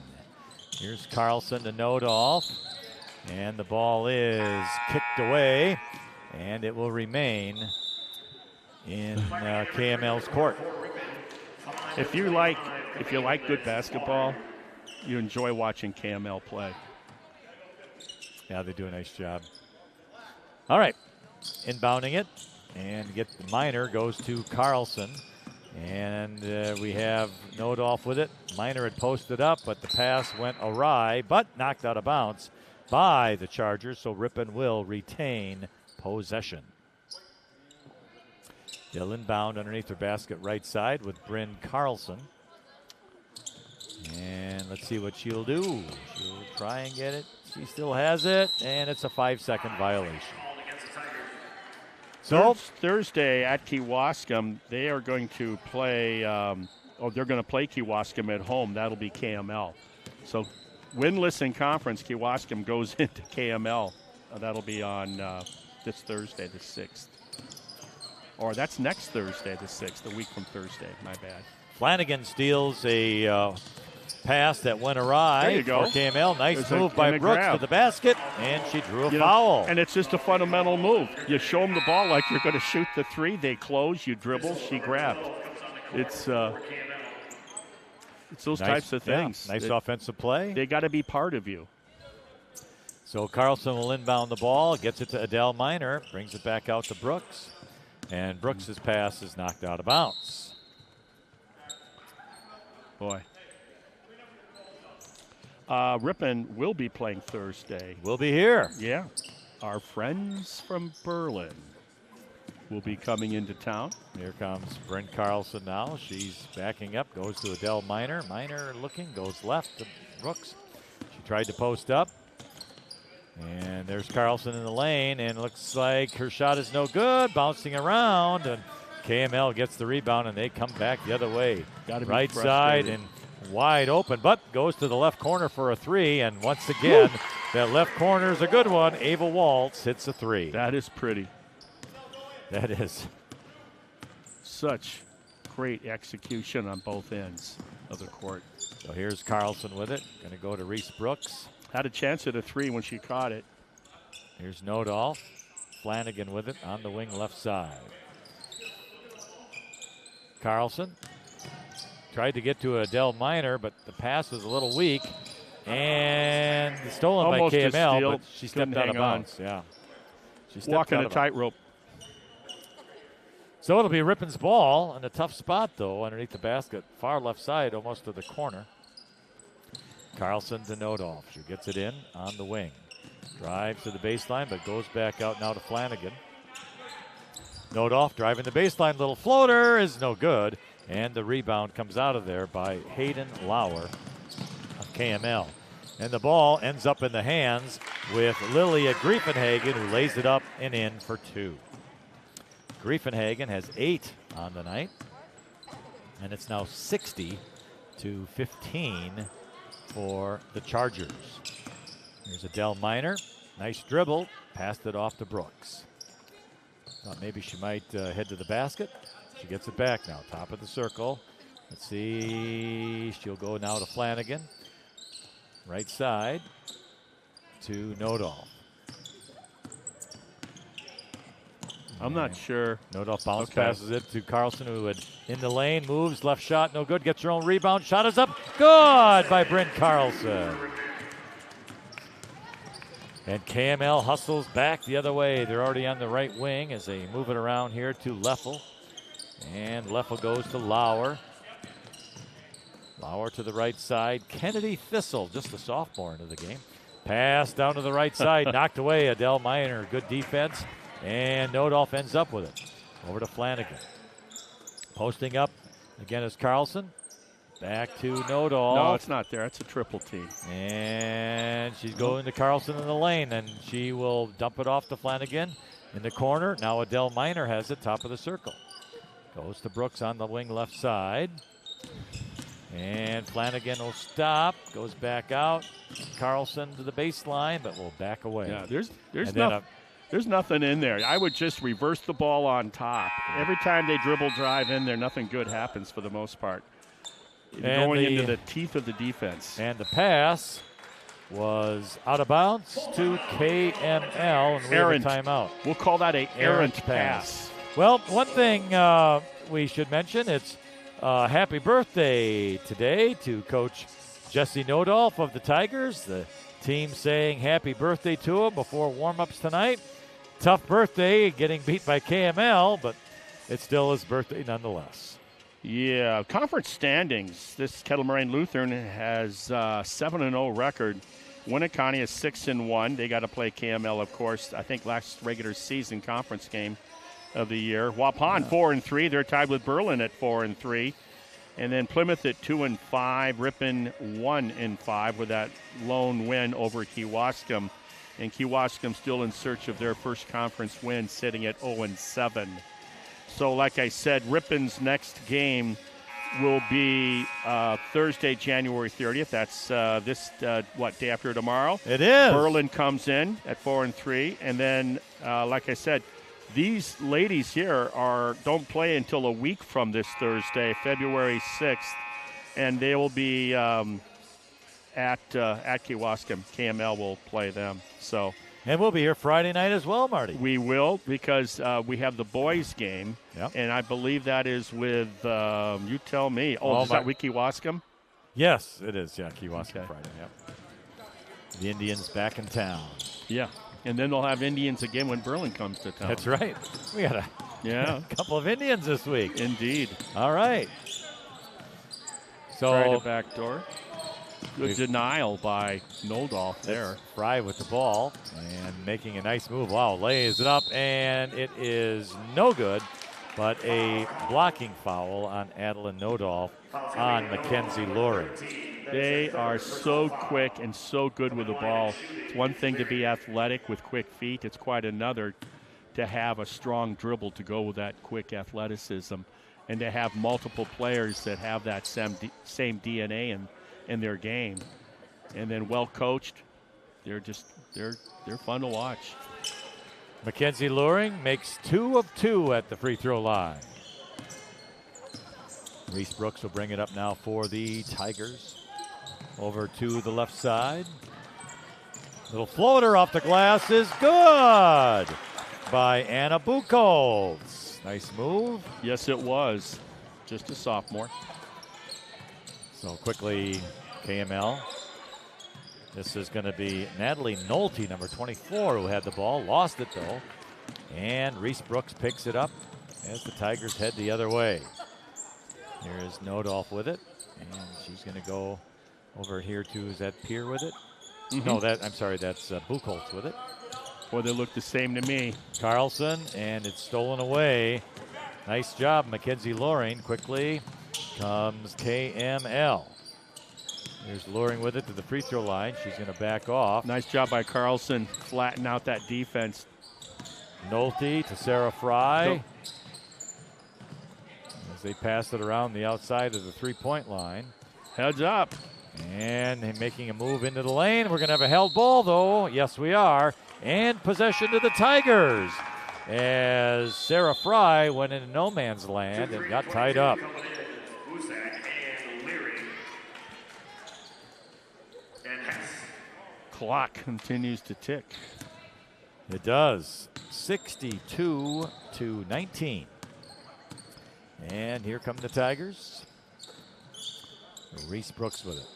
Here's Carlson to Nodolf. And the ball is kicked away. And it will remain in KML's court. If you like good basketball, you enjoy watching KML play. Yeah, they do a nice job. All right, inbounding it, and the minor goes to Carlson. And we have Nodolf with it. Minor had posted up, but the pass went awry, but knocked out of bounds by the Chargers, so Ripon will retain possession. They'll inbound underneath their basket right side with Bryn Carlson. And let's see what she'll do. She'll try and get it. She still has it, and it's a 5-second violation. So Thursday at Kewaskum, they are going to play. They're going to play Kewaskum at home. That'll be KML. So winless in conference, Kewaskum goes into KML. That'll be on this Thursday, the 6th. Or that's next Thursday, the 6th, a week from Thursday. My bad. Flanagan steals a pass that went awry. There you go. For KML. Nice move by Brooks to the basket, and she drew a foul. And it's just a fundamental move. You show them the ball like you're going to shoot the three. They close, you dribble, she grabbed. It's those types of things. Nice offensive play. They got to be part of you. So Carlson will inbound the ball, gets it to Adele Minor, brings it back out to Brooks. And Brooks's pass is knocked out of bounds. Boy. Ripon will be playing Thursday. We'll be here. Yeah. Our friends from Berlin will be coming into town. Here comes Bryn Carlson now. She's backing up, goes to Adele Minor. Minor looking, goes left to Brooks. She tried to post up. And there's Carlson in the lane, and it looks like her shot is no good, bouncing around, and KML gets the rebound, and they come back the other way. Right side and wide open, but goes to the left corner for a three, and once again, that left corner is a good one. Ava Waltz hits a three. That is pretty. That is. Such great execution on both ends of the court. So here's Carlson with it, going to go to Reese Brooks. Had a chance at a three when she caught it. Here's Nodolf. Flanagan with it on the wing left side. Carlson tried to get to Adele Minor, but the pass was a little weak. And stolen Almost by KML, but she Couldn't stepped out of hang on. bounds. Yeah. She stepped Walking out a of tightrope. So it'll be Ripon's ball in a tough spot, though, underneath the basket. Far left side, almost to the corner. Carlson to Nodolf. She gets it in on the wing. Drives to the baseline, but goes back out now to Flanagan. Nodolf driving the baseline. Little floater is no good. And the rebound comes out of there by Hayden Lauer of KML. And the ball ends up in the hands with Lilia Griefenhagen, who lays it up and in for two. Griefenhagen has 8 on the night. And it's now 60-15 for the Chargers. Here's Adele Minor. Nice dribble. Passed it off to Brooks. Thought maybe she might head to the basket. She gets it back now. Top of the circle. Let's see. She'll go now to Flanagan. Right side to Nodolf. I'm not sure. Nodolf bounce passes it to Carlson, who had in the lane, moves, left shot, no good, gets her own rebound. Shot is up, good by Bryn Carlson. And KML hustles back the other way. They're already on the right wing as they move it around here to Leffel. And Leffel goes to Lauer. Lauer to the right side. Kennedy Thistle, just a sophomore into the game. Pass down to the right side, knocked away. Adele Minor, good defense. And Nodolf ends up with it. Over to Flanagan. Posting up again is Carlson. Back to Nodolf. No, it's not there. It's a triple team. And she's going to Carlson in the lane, and she will dump it off to Flanagan in the corner. Now Adele Minor has it, top of the circle. Goes to Brooks on the wing left side. And Flanagan will stop, goes back out. Carlson to the baseline, but will back away. Yeah, there's nothing in there. I would just reverse the ball on top. Every time they dribble drive in there, nothing good happens for the most part. Going into the teeth of the defense. And the pass was out of bounds to KML, and we have a timeout. We'll call that an errant pass. Well, one thing we should mention, it's happy birthday today to Coach Jesse Nodolf of the Tigers. The team saying happy birthday to him before warm-ups tonight. Tough birthday, getting beat by KML, but it's still his birthday nonetheless. Yeah, conference standings. This Kettle Moraine Lutheran has 7-0 record. Winneconne is 6-1. They got to play KML, of course. I think last regular season conference game of the year. Waupun 4-3. They're tied with Berlin at 4-3. And then Plymouth at 2-5. Ripon 1-5 with that lone win over Kewaskum. And Kewaskum still in search of their first conference win, sitting at 0-7. So, like I said, Ripon's next game will be Thursday, January 30th. That's day after tomorrow? It is. Berlin comes in at 4-3. And then, like I said, these ladies here don't play until a week from this Thursday, February 6th. And they will be at Kewaskum. KML will play them. And we'll be here Friday night as well, Marty. We will, because we have the boys' game, yep. And I believe that is with, you tell me. Is that with Kewaskum? Yes, it is, Kewaskum okay. Friday, yep. The Indians back in town. Yeah, and then they'll have Indians again when Berlin comes to town. That's right. We got a couple of Indians this week. Indeed. All right. So try the back door. Good denial by Nodolf there. Fry with the ball and making a nice move. Wow, lays it up, and it is no good, but a blocking foul on Adeline Nodolf on Mackenzie Lurie. They are so quick and so good with the ball. It's one thing to be athletic with quick feet. It's quite another to have a strong dribble to go with that quick athleticism, and to have multiple players that have that same DNA in their game, and then well coached. They're fun to watch. Mackenzie Luring makes 2 of 2 at the free throw line. Reese Brooks will bring it up now for the Tigers. Over to the left side. Little floater off the glass is good by Anna Buchholz. Nice move. Yes, it was. Just a sophomore. So quickly, KML. This is going to be Natalie Nolte, number 24, who had the ball. Lost it, though. And Reese Brooks picks it up as the Tigers head the other way. Here is Nodolf with it. And she's going to go over here to, is that Peer with it? Mm-hmm. No, that's Buchholz with it. Boy, they look the same to me. Carlson, and it's stolen away. Nice job, Mackenzie Loring. Quickly comes KML. There's Loring with it to the free throw line. She's going to back off. Nice job by Carlson, flatten out that defense. Nolte to Sarah Fry. As they pass it around the outside of the three-point line. Heads up. And making a move into the lane. We're going to have a held ball, though. Yes, we are. And possession to the Tigers, as Sarah Fry went into no man's land and got tied up. Clock continues to tick. It does. 62-19. And here come the Tigers. Reese Brooks with it.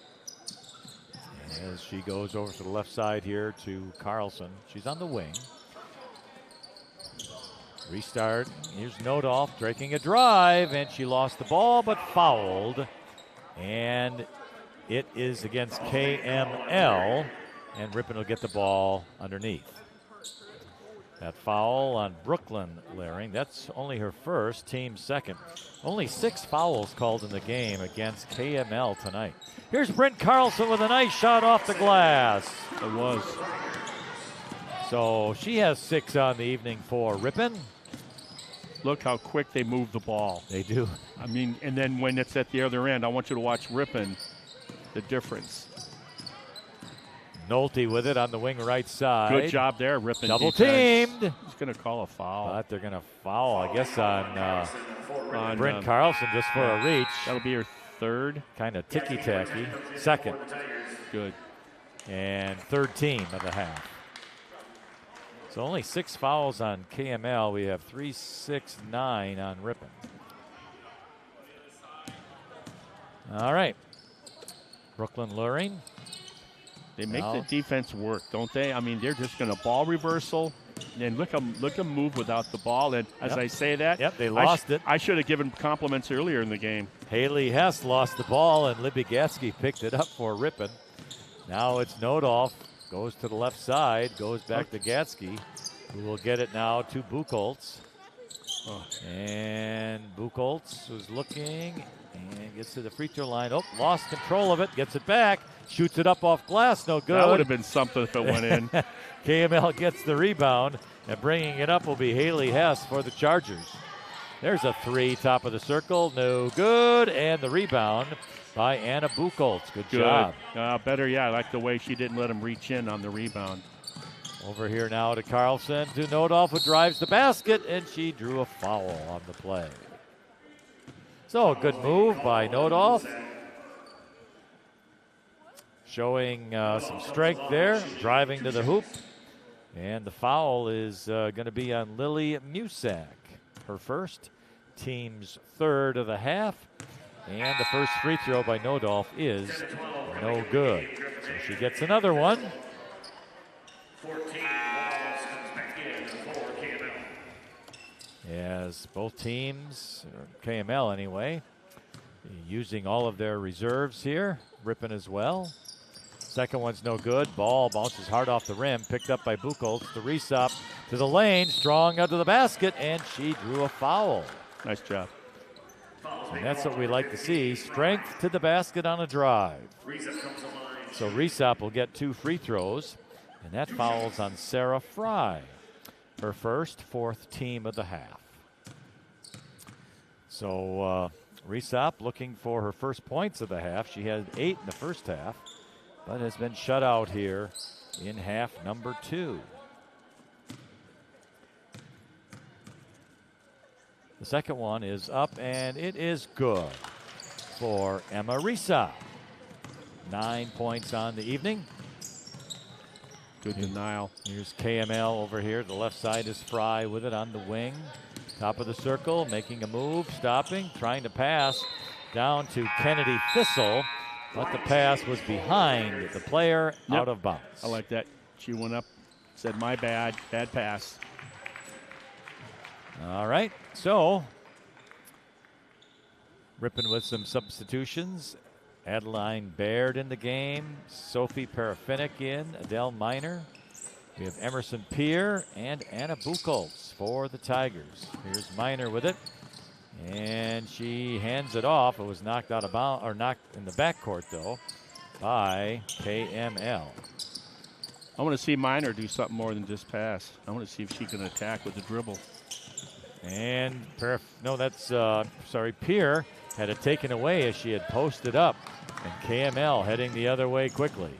As she goes over to the left side here to Carlson. She's on the wing. Restart. Here's Nodolf breaking a drive, and she lost the ball but fouled. And it is against KML, and Ripon will get the ball underneath. That foul on Brooklyn Laring. That's only her first, team second. Only 6 fouls called in the game against KML tonight. Here's Brent Carlson with a nice shot off the glass. It was. So she has 6 on the evening for Ripon. look how quick they move the ball. They do. I mean, and then when it's at the other end, I want you to watch Ripon, the difference. Nolte with it on the wing right side. Good job there, Ripon. Double teamed. He's going to call a foul. But they're going to foul, I guess, on Brent Carlson just for a reach. That'll be your third. Kind of ticky-tacky. Second. Good. And third team of the half. So only 6 fouls on KML. We have 3, 6, 9 on Ripon. All right. Brooklyn Lutheran. They make the defense work, don't they? I mean, they're just going to ball reversal. And look them move without the ball. And as I say that, they lost it. I should have given compliments earlier in the game. Haley Hess lost the ball, and Libby Gatsky picked it up for Ripon. Now it's Nodolf. Goes to the left side, goes back to Gatsky, who will get it now to Buchholz. And Buchholz was looking and gets to the free throw line. Oh, lost control of it, gets it back, shoots it up off glass, no good. That would have been something if it went in. KML gets the rebound, and bringing it up will be Haley Hess for the Chargers. There's a 3, top of the circle, no good, and the rebound by Anna Buchholz. Good job. Better, I like the way she didn't let him reach in on the rebound. Over here now to Carlson, to Nodolf, who drives the basket, and she drew a foul on the play. So a good move by Nodolf. Showing some strength there, driving to the hoop. And the foul is going to be on Lily Musak. Her first, team's third of the half. And the first free throw by Nodolf is no good. So she gets another one. 14 balls comes back in for KML. As both teams, KML anyway, using all of their reserves here. Ripon as well. Second one's no good. Ball bounces hard off the rim. Picked up by Buchholz. The Resop to the lane. Strong under the basket, and she drew a foul. Nice job. And that's what we like to see. Strength to the basket on a drive. So Resop will get 2 free throws, and that fouls on Sarah Fry. Her first, 4th team of the half. So Resop looking for her first points of the half. She had 8 in the first half, but has been shut out here in half number 2. The second one is up, and it is good for Emma Resop. 9 points on the evening. Good denial. Here's KML over here. The left side is Fry with it on the wing. Top of the circle, making a move, stopping, trying to pass down to Kennedy Thistle, but the pass was behind the player, out of bounds. I like that. She went up, said, my bad pass. All right, so Ripon with some substitutions. Adeline Baird in the game, Sophie Parafinick in, Adele Miner. We have Emerson Peer and Anna Buchholz for the Tigers. Here's Miner with it, and she hands it off. It was knocked out of bounds, or knocked in the backcourt though, by KML. I want to see Miner do something more than just pass. I want to see if she can attack with the dribble. And Peer had it taken away as she had posted up, and KML heading the other way quickly.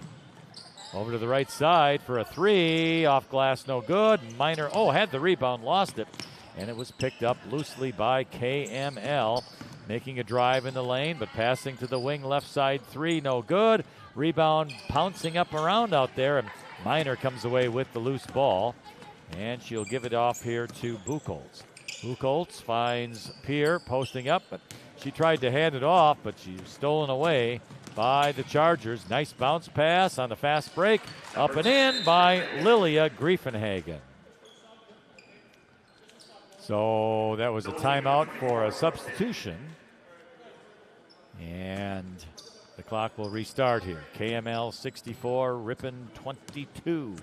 Over to the right side for a 3, off glass, no good. Miner, had the rebound, lost it, and it was picked up loosely by KML, making a drive in the lane, but passing to the wing left side 3, no good. Rebound pouncing up around out there, and Miner comes away with the loose ball, and she'll give it off here to Buchholz. Buchholz finds Peer posting up, but she tried to hand it off, but she was stolen away by the Chargers. Nice bounce pass on the fast break. Up and in by Lilia Griefenhagen. So that was a timeout for a substitution. And the clock will restart here. KML 64, Ripon 22.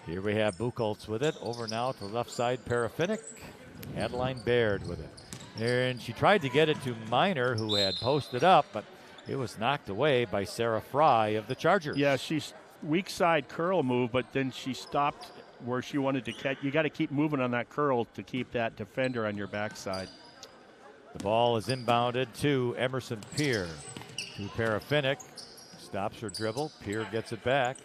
Here we have Buchholz with it. Over now to the left side, Parafinick. Adeline Baird with it. And she tried to get it to Miner, who had posted up, but it was knocked away by Sarah Fry of the Chargers. Yeah, she's weak side curl move, but then she stopped where she wanted to catch. You got to keep moving on that curl to keep that defender on your backside. The ball is inbounded to Emerson Peer. To Parafinik. Stops her dribble. Peer gets it back.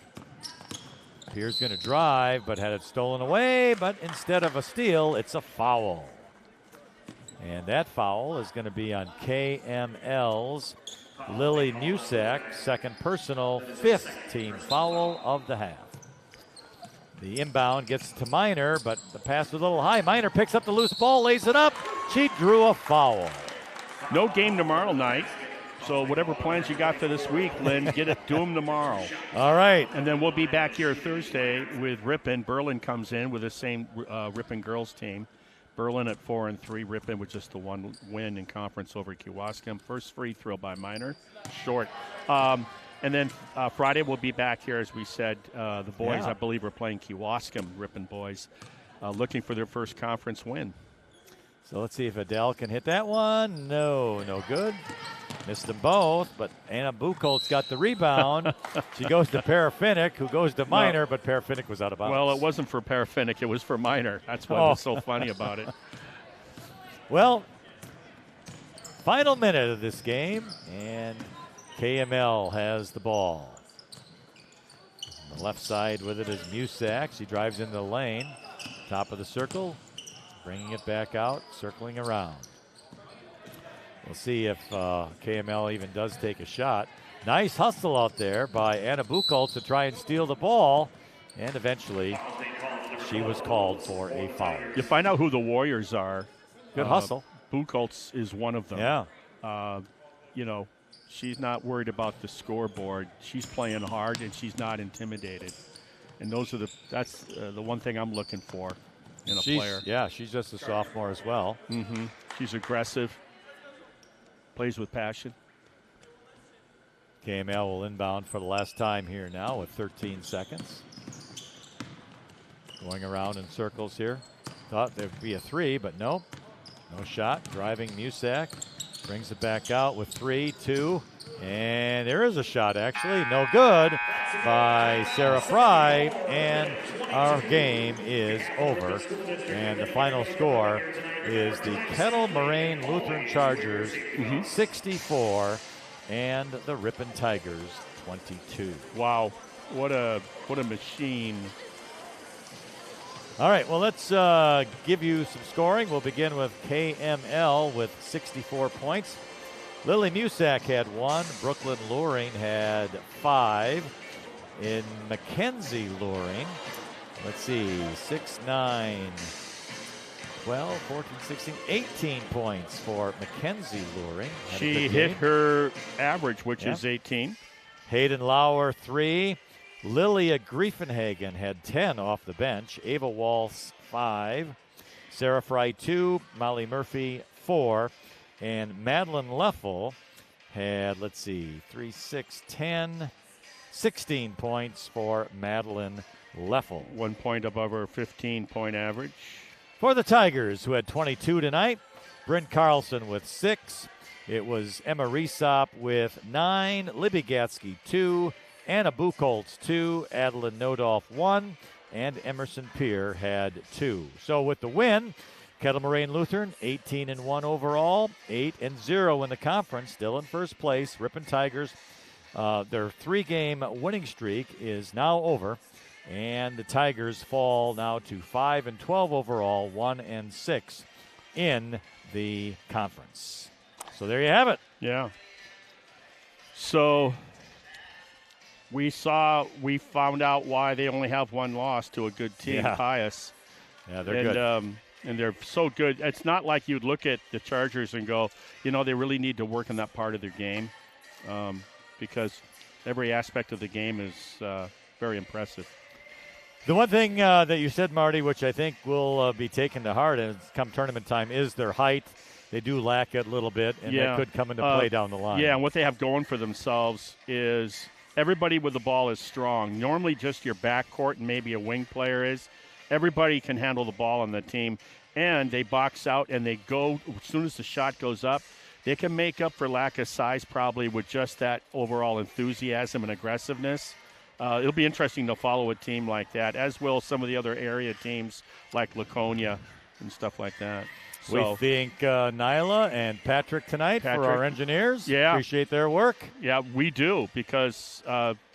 Peer's going to drive, but had it stolen away. But instead of a steal, it's a foul. And that foul is going to be on KML's Lily Musak, second personal, fifth team foul of the half. The inbound gets to Miner, but the pass was a little high. Miner picks up the loose ball, lays it up. She drew a foul. No game tomorrow night. So whatever plans you got for this week, Lynn, get it to them tomorrow. All right. And then we'll be back here Thursday with Ripon. Berlin comes in with the same Ripon girls team. Berlin at 4-3. Ripon with just the one win in conference over Kewaskum. First free throw by Miner. Short. And then Friday we'll be back here, as we said. The boys, I believe, are playing Kewaskum, Ripon boys, looking for their first conference win. So let's see if Adele can hit that one. No good. Missed them both, but Anna Buchholz got the rebound. She goes to Parafinik, who goes to Miner, but Parafinik was out of bounds. Well, it wasn't for Parafinik. It was for Miner. That's what was so funny about it. Well, final minute of this game, and KML has the ball. On the left side with it is Musak. She drives into the lane. Top of the circle, bringing it back out, circling around. We'll see if KML even does take a shot. Nice hustle out there by Anna Buchholz to try and steal the ball, and eventually she was called for a foul. You find out who the Warriors are. Good hustle. Buchholz is one of them. Yeah. She's not worried about the scoreboard. She's playing hard, and she's not intimidated. And that's the one thing I'm looking for in a player. Yeah, she's just a sophomore as well. Mm-hmm. She's aggressive. Plays with passion. KML will inbound for the last time here now with 13 seconds. Going around in circles here. Thought there'd be a three, but no. No shot. Driving Musak. Brings it back out with 3-2. And there is a shot, actually. No good by Sarah Fry. And our game is over. And the final score is the Kettle Moraine Lutheran Chargers 64 and the Ripon Tigers 22. Wow. What a machine. All right, well, let's give you some scoring. We'll begin with KML with 64 points. Lily Musak had 1. Brooklyn Luring had 5. In Mackenzie Luring, let's see, 6, 9, 12, 14, 16, 18 points for Mackenzie Luring. She hit her average, which is 18. Hayden Lauer, 3. Lilia Griefenhagen had 10 off the bench. Ava Walsh, 5. Sarah Fry, 2. Molly Murphy, 4. And Madeline Leffel had, 3, 6, 10, 16 points for Madeline Leffel. 1 point above her 15-point average. For the Tigers, who had 22 tonight, Bryn Carlson with 6. It was Emma Resop with 9. Libby Gatsky, 2. Anna Buchholz, 2. Adeline Nodolf, 1. And Emerson Peer had 2. So with the win, Kettle Moraine Lutheran, 18-1 overall, 8-0 in the conference, still in first place. Ripon Tigers, their 3-game winning streak is now over, and the Tigers fall now to 5-12 overall, 1-6 in the conference. So there you have it. Yeah. So we found out why they only have one loss to a good team, Pius. Yeah, they're good. And they're so good. It's not like you'd look at the Chargers and go, they really need to work on that part of their game, because every aspect of the game is very impressive. The one thing that you said, Marty, which I think will be taken to heart and come tournament time, is their height. They do lack it a little bit, and that could come into play down the line. Yeah, and what they have going for themselves is everybody with the ball is strong. Normally just your backcourt and maybe a wing player is. Everybody can handle the ball on the team, and they box out and they go as soon as the shot goes up. They can make up for lack of size probably with just that overall enthusiasm and aggressiveness. it'll be interesting to follow a team like that, as will some of the other area teams like Laconia and stuff like that. So, we thank Nyla and Patrick tonight for our engineers. Yeah. Appreciate their work. Yeah, we do, because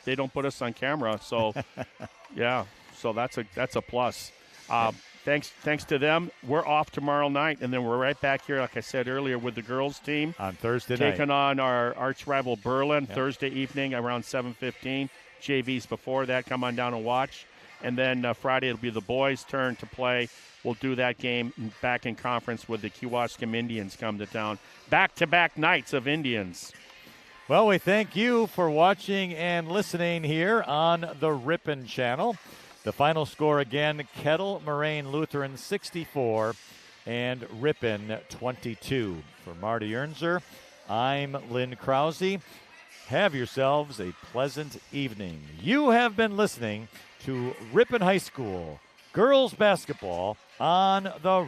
they don't put us on camera. So, yeah, so that's a plus. Thanks to them. We're off tomorrow night, and then we're right back here, like I said earlier, with the girls team on Thursday night. Taking on our arch rival Berlin Thursday evening around 7:15. JV's before that. Come on down and watch. And then Friday it'll be the boys' turn to play. We'll do that game back in conference with the Kewaskum Indians come to town. Back-to-back nights of Indians. Well, we thank you for watching and listening here on the Ripon channel. The final score again, Kettle Moraine Lutheran 64 and Ripon 22. For Marty Ernser, I'm Lynn Krause. Have yourselves a pleasant evening. You have been listening to Ripon High School girls basketball on the